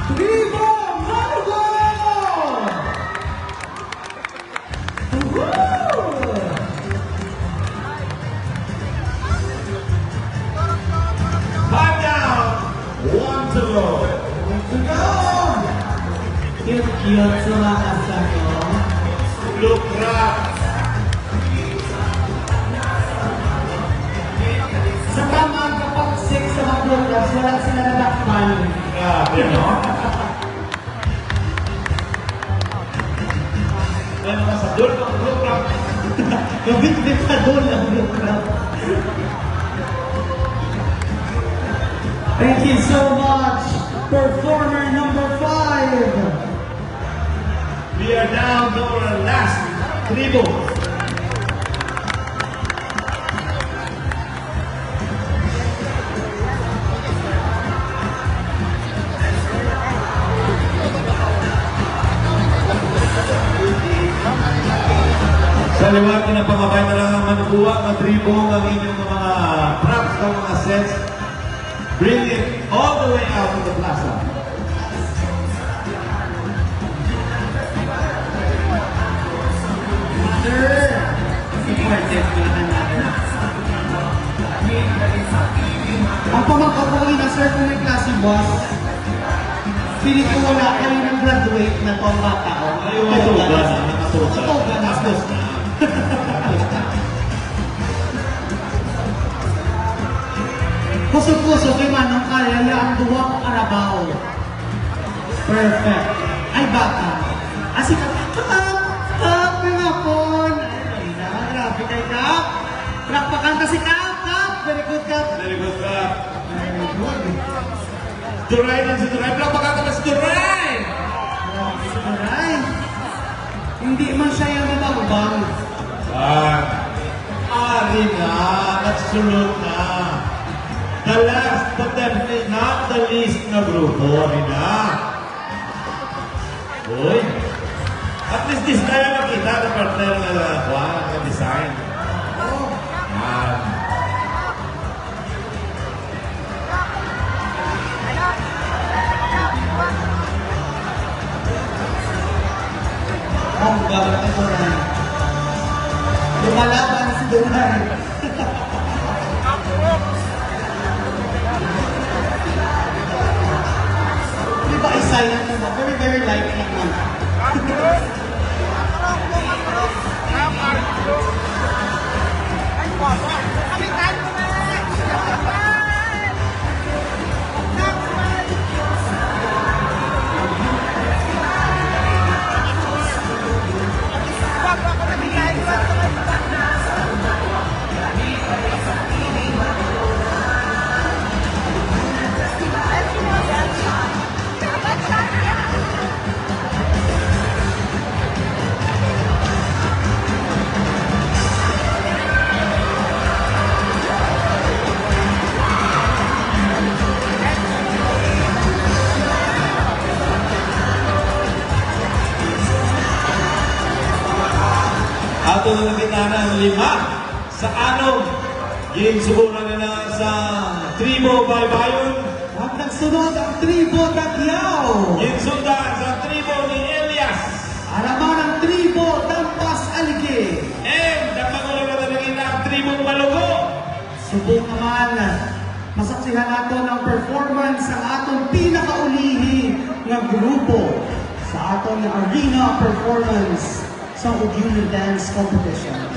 Tribo Malugo! Woo! Five down, one to go. To go! Cute sila kasako. Look right. Sa tamang kapagsik sa mga programs, wala sila nadakpan. Grabe, no? Ano ka sa dulo ng program? Nabit-bit na doon ang program. Thank you so much, performer number 5. We are down to our last tribo. Sa liwat na pangabay na lang ang manukuha, matribo ang inyong mga props ng mga sets. Bring it all the way out to the plaza. Sir, supported ko na natin. Ang pamakabuhi na sir kung may klase boss, pilit ko wala kayo ng graduate na to ang bata ko. Ay, matuga na, nakatuga. Matuga na. Tapos na. Puso-puso kay Manong kaya niya ang duwa ko karabaw. Perfect. Ay bata. Asi ka, Kap, pingapon. Ay, grabe kay Kap. Prakpakan ka si Kap, Kap. Very good, Kap. Very good ka. Very good. Duray na si Duray. Plak ka si Duray! Grabe si Duray. Hindi man siya yung mabagbang. Ari na. Nagsulot na. The last but definitely not the least na grupo. Ari na. Uy. At least this time makita na partner na design. Yan. Ang gawin ni Duray. Lumalaban si Duray. Di ba silent naman? Very, very light naman. Ato na nakita na ang 5 sa anong yung subukan nila sa tribo Baybayon. At nagsunod ang tribo Tagyao. Yung sundan sa tribo ni Elias. Araman ang tribo Dampas Alige. And ang pangulo na nakita ang tribo Malugo. Subok naman, masaksihan nato ng performance ng atong pinakaulihi ng grupo sa atong arena performance sa Ugyuno Dance Competition.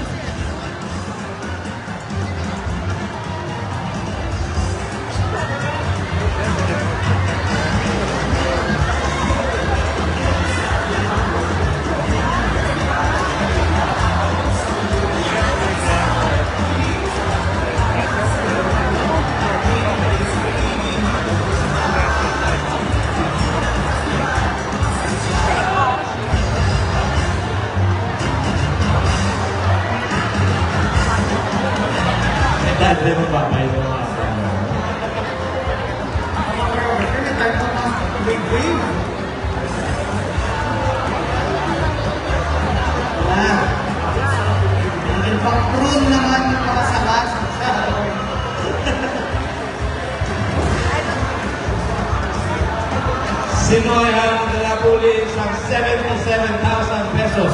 Sino ay harang dalapuli sa 77,000 pesos?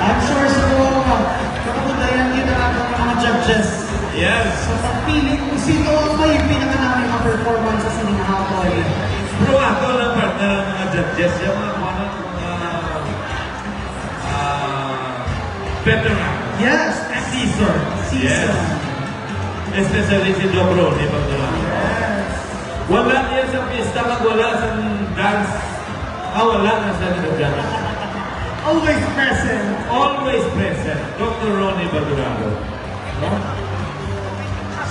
I'm sure siguro kapagdayan din ang mga judges Yes. sa pagpili kung sino ang may pinakanamin ang performance sa sining hapon. Pero ako lang partner ng mga judges, yung mga veteran. Yes, Season. season. Especially si Dobro, di ba ito? Yes. Wala niya sa pista pag wala sa dance. Wala na sa dance. Always present. Always present. Dr. Ronnie Badurado. No?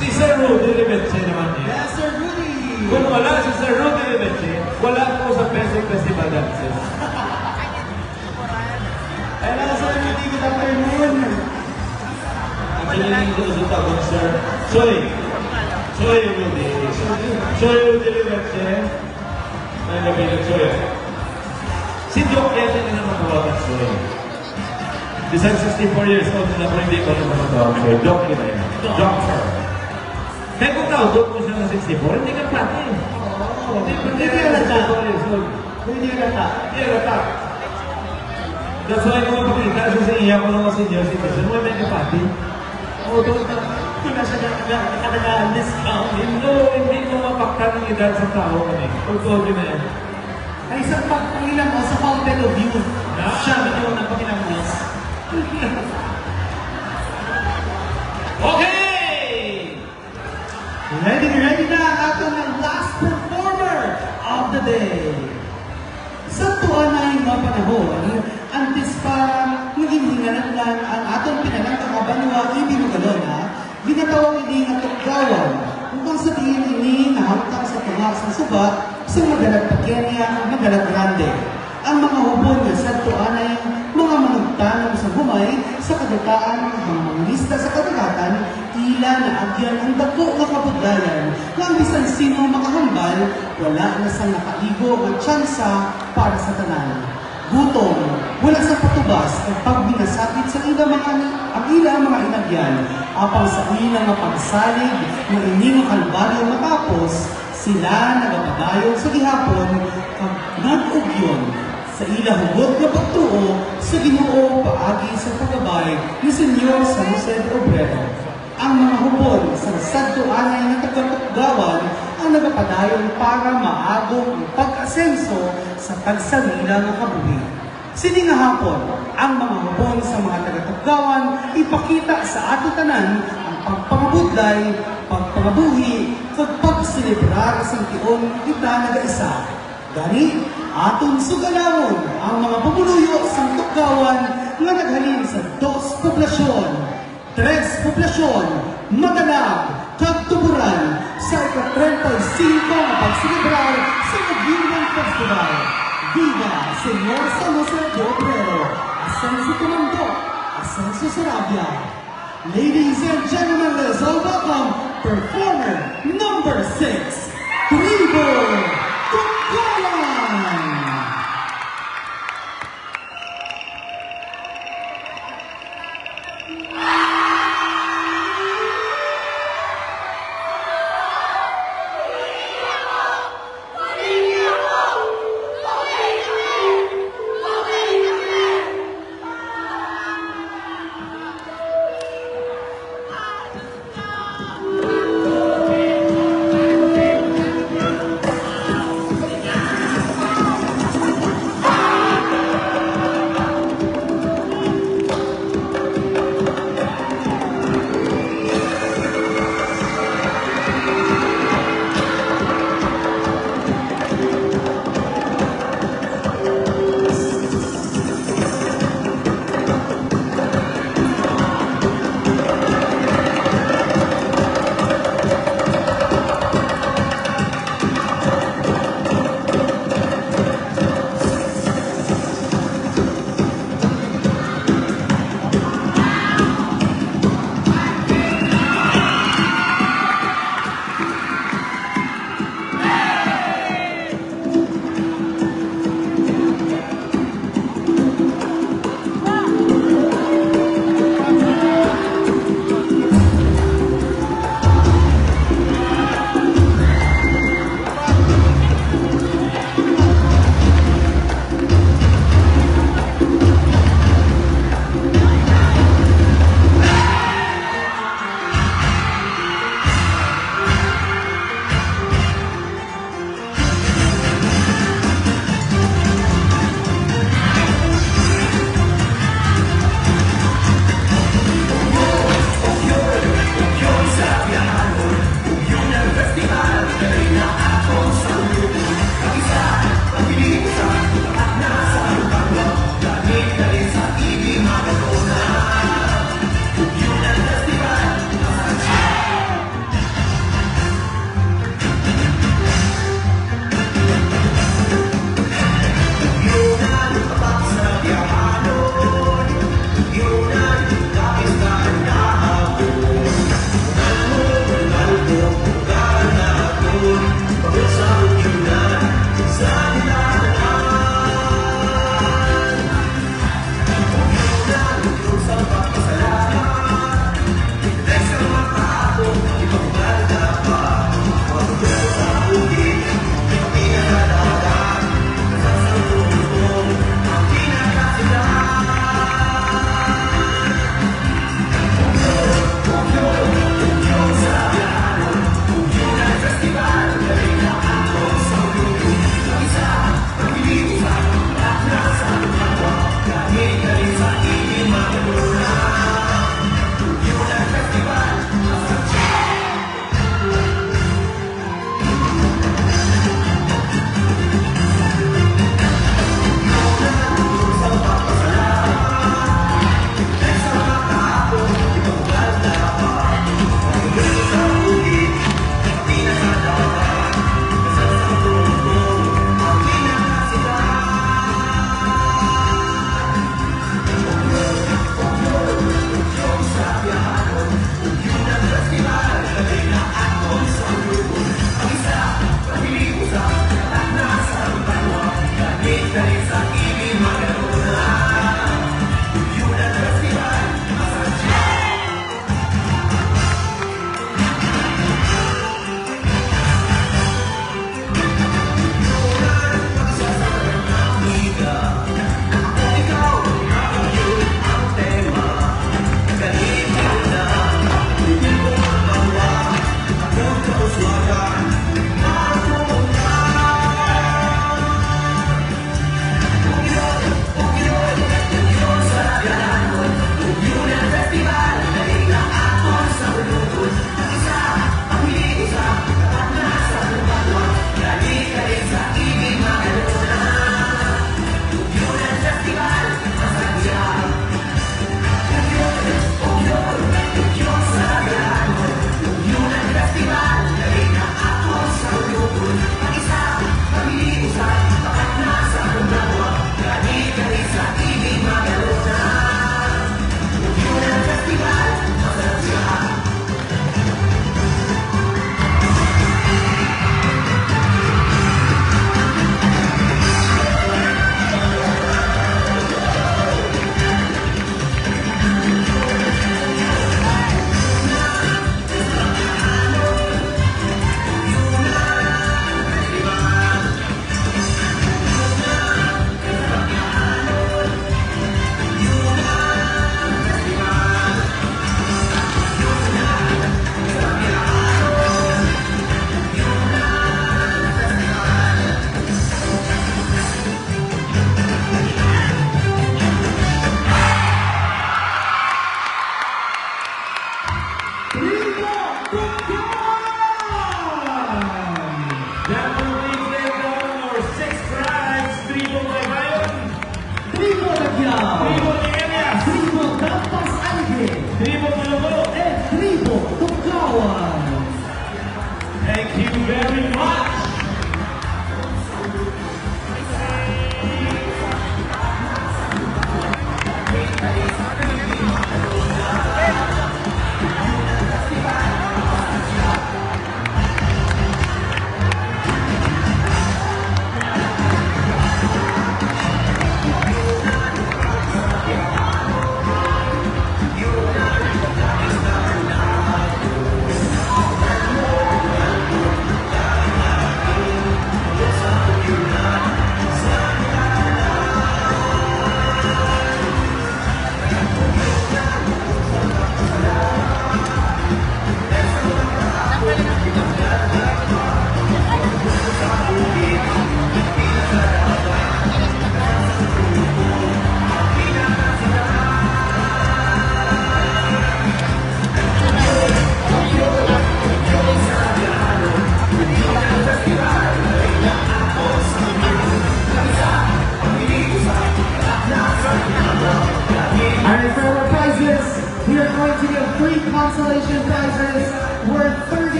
Si Sir Rudy Riveche naman niya. Yes, Sir Rudy. Kung wala si Sir Rudy Riveche, wala po sa Basic Festival Dances. Hello, Sir Rudy. Good afternoon. Actually, hindi ko sa tawag, Sir. Soy Rudy. Soy Rudy Riveche. Ay, nabilang Soy. Si Doc Kevin na naman tawagan Soy. Isang 64 years old na po, hindi ko naman tawagan Soy. Doc Kevin. Doctor. Kaya kung tawag mo siya ng 64, hindi ka pati. Hindi ka halata. Hindi halata. Hindi halata. That's why kung mapakita siya sa iya ko ng senior citizen, may ka pati. Oo, doon na siya nakadagaan discount. Hindi mo mapakta ng edad sa tao kami. Pagkod yun na yan. Ay, sa pagpangilang mo sa Fountain of Youth, siya yung napakilang mo. Okay! Ready na ang ating last performer of the day. Sa tuwa na yung mga panahon, antes pa naging hingalan lang ang atong pinalangkang abanwa ibinugalon ha, ginatawag ini nga tukgawan, upang sa tingin ini nahangtang sa tunga sa suba sa madalag Pequeña, madalag Grande. Ang mga hubon nga sa tuwa na yung mga managtanong sa humay sa kadataan, ang mga lista sa kadagatan, tila na agyan ang dako nga kabudlayan na ang bisan sino makahambal, wala na sa nakaigo ang tsansa para sa tanan. Gutom, wala sa patubas at pagbinasakit sa ilang mga inagyan, apang sa ilang mga pagsalig ng inyong kalbaryo matapos, sila nagapadayon sa gihapon kag nag-ugyon sa ilang hugot na pagtuo sa Ginoo paagi sa pagabay ni Senyor San Jose de Obrero. Ang mga hubon sa sadtuanay na tagatuggawan ang nagapadayon para maagong ang pag-asenso sa tagsalila ng kabuhi. Sini nga hapon, ang mga hubon sa mga tagatuggawan ipakita sa ato tanan ang pagpangabudlay, pagpangabuhi, at pagselebrar sa tiyon kita nag-isa. Gani, aton sugalawon ang mga pumuluyo sa tuggawan nga naghalin sa 2 poblasyon, 3 poblasyon, Maganag, Kagtuburan sa ika-35 na pagselebrar sa Magilian Festival. Viva Senyor San Jose de Obrero, Asenso Comando, Asenso Sarabia. Ladies and gentlemen, let's all welcome performer number 6, Tribo Tuggawan!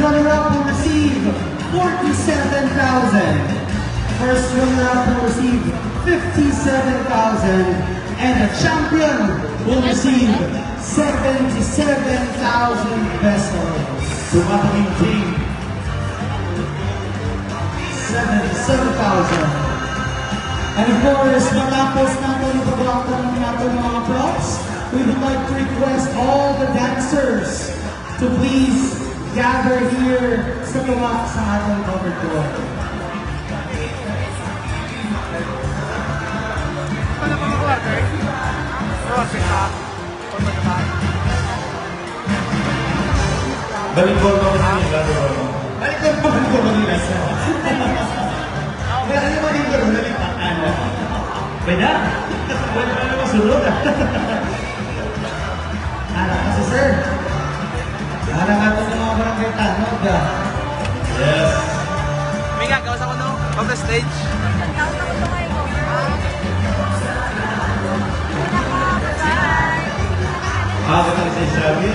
runner-up will receive 47,000. First runner-up will receive 57,000. And the champion will receive 77,000 pesos. Tumataging team. 77,000. And of course, matapos natin ipaglakan natin ng mga props, we would like to request all the dancers to please gather here sa tuwa sa ating cover tour. Balik ko naman nila. Balik ko Manila sa. Ano ba dito? Nalitaan na. Pwede? Pwede na naman sunod. Anak kasi sir. Anak nga ito ng mga barangay tanod. Yes. Mika, kausap ko no? On the stage. Ako na si Shelby.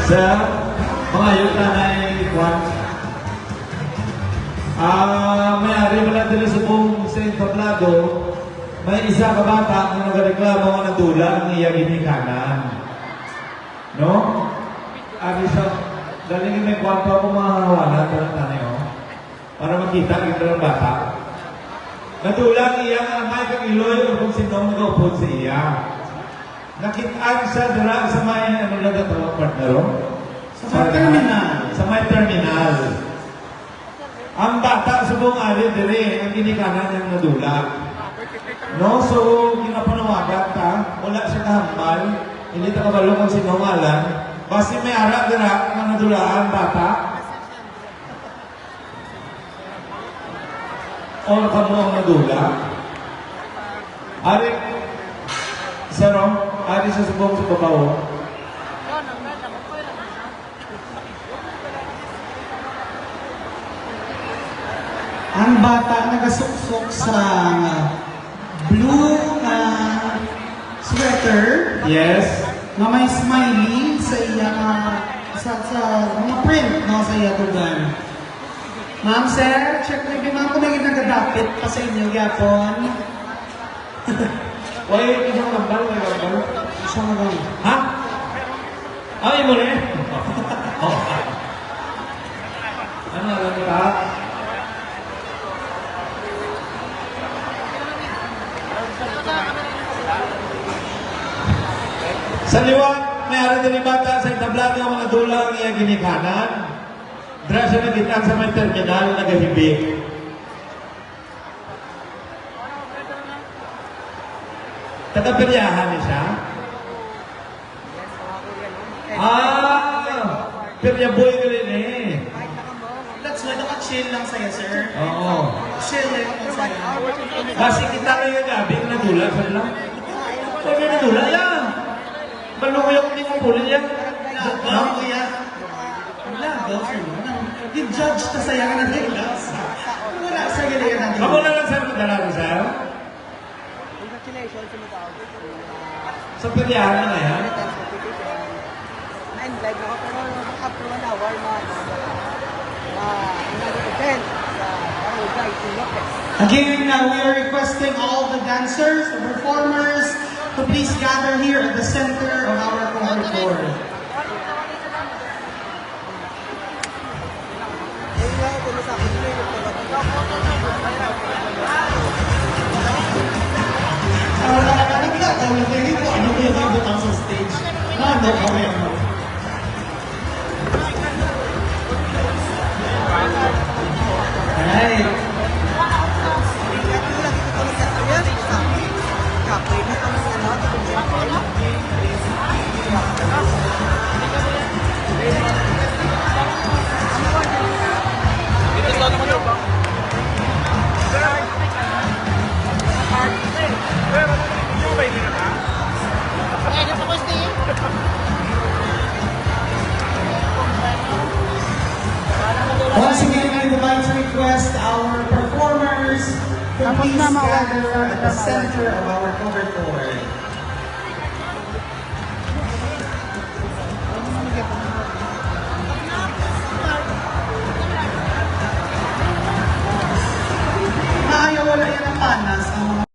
Sa mga yun na na-ikwan, may-ari mo lang dali sa buong St. Tablado, may isa ka bata na nagareklamo nga ng dula ng iyang inikanan. No? Ari siya, daling may kwarto ako mga hawanan, tanay o, para makita yung ng bata. Nadulang iyang angay kang iloy o kung sinong nag-upod sa iya. Nakitaan siya dira sa may, ano na ito, partner o? Sa may terminal. Sa may terminal. Ang bata sa buong ari dire, ang ginikanan niyang nadula. No? So, kinapanawagan ka, wala siya kahambal, hindi ta kabalo kung sinungalan, basi may ara dira, ang nadulaan, bata. O kamo ang nadula. Ari, Sarong, ari sa subong sa babaw. Ang bata nagasuksok sa blue na sweater Yes. na may smiley sa iya sa mga print no sa iya tugan. Ma'am sir, check na yung ma'am kung may nagadapit pa sa inyo yapon. Why, isang nambal, may nambal. Siya naman. Ha? Ay mo rin? Oh. Ano alam mo ba? Sa liwat, may ara din bata sa itablado ng mga dulang iya ginikanan. Dra siya nagitan sa may terminal nagahibig. Taga-peryahan niya siya? Perya boy ka rin eh. That's why naka-chill lang sa'yo, sir. Oo. Chill lang ako sa'yo. Kasi kita kayo gabi na nadula sa lang. Pwede nadula yan. Malungayok din mo pulin yan. Lagaw, kuya. Lagaw, sir. Yung judge na sa'yo ka na rin. Wala sa'yo na yan. Kamu na lang sa pagdala sir? Congratulations sa mga tao. Sa peryahan na yan? I'm live ako pero after 1 hour nag-event sa Barangay Ilocos. Again, we are requesting all the dancers, the performers, to please gather here at the center of our cover tour. Ano yung ibutang sa stage? Ano kami ano? Alright. Ano pa ko, Steve? Once again, I would like to request our performers to please gather at the center of our cover board. Maayaw wala yan ang panas ang mga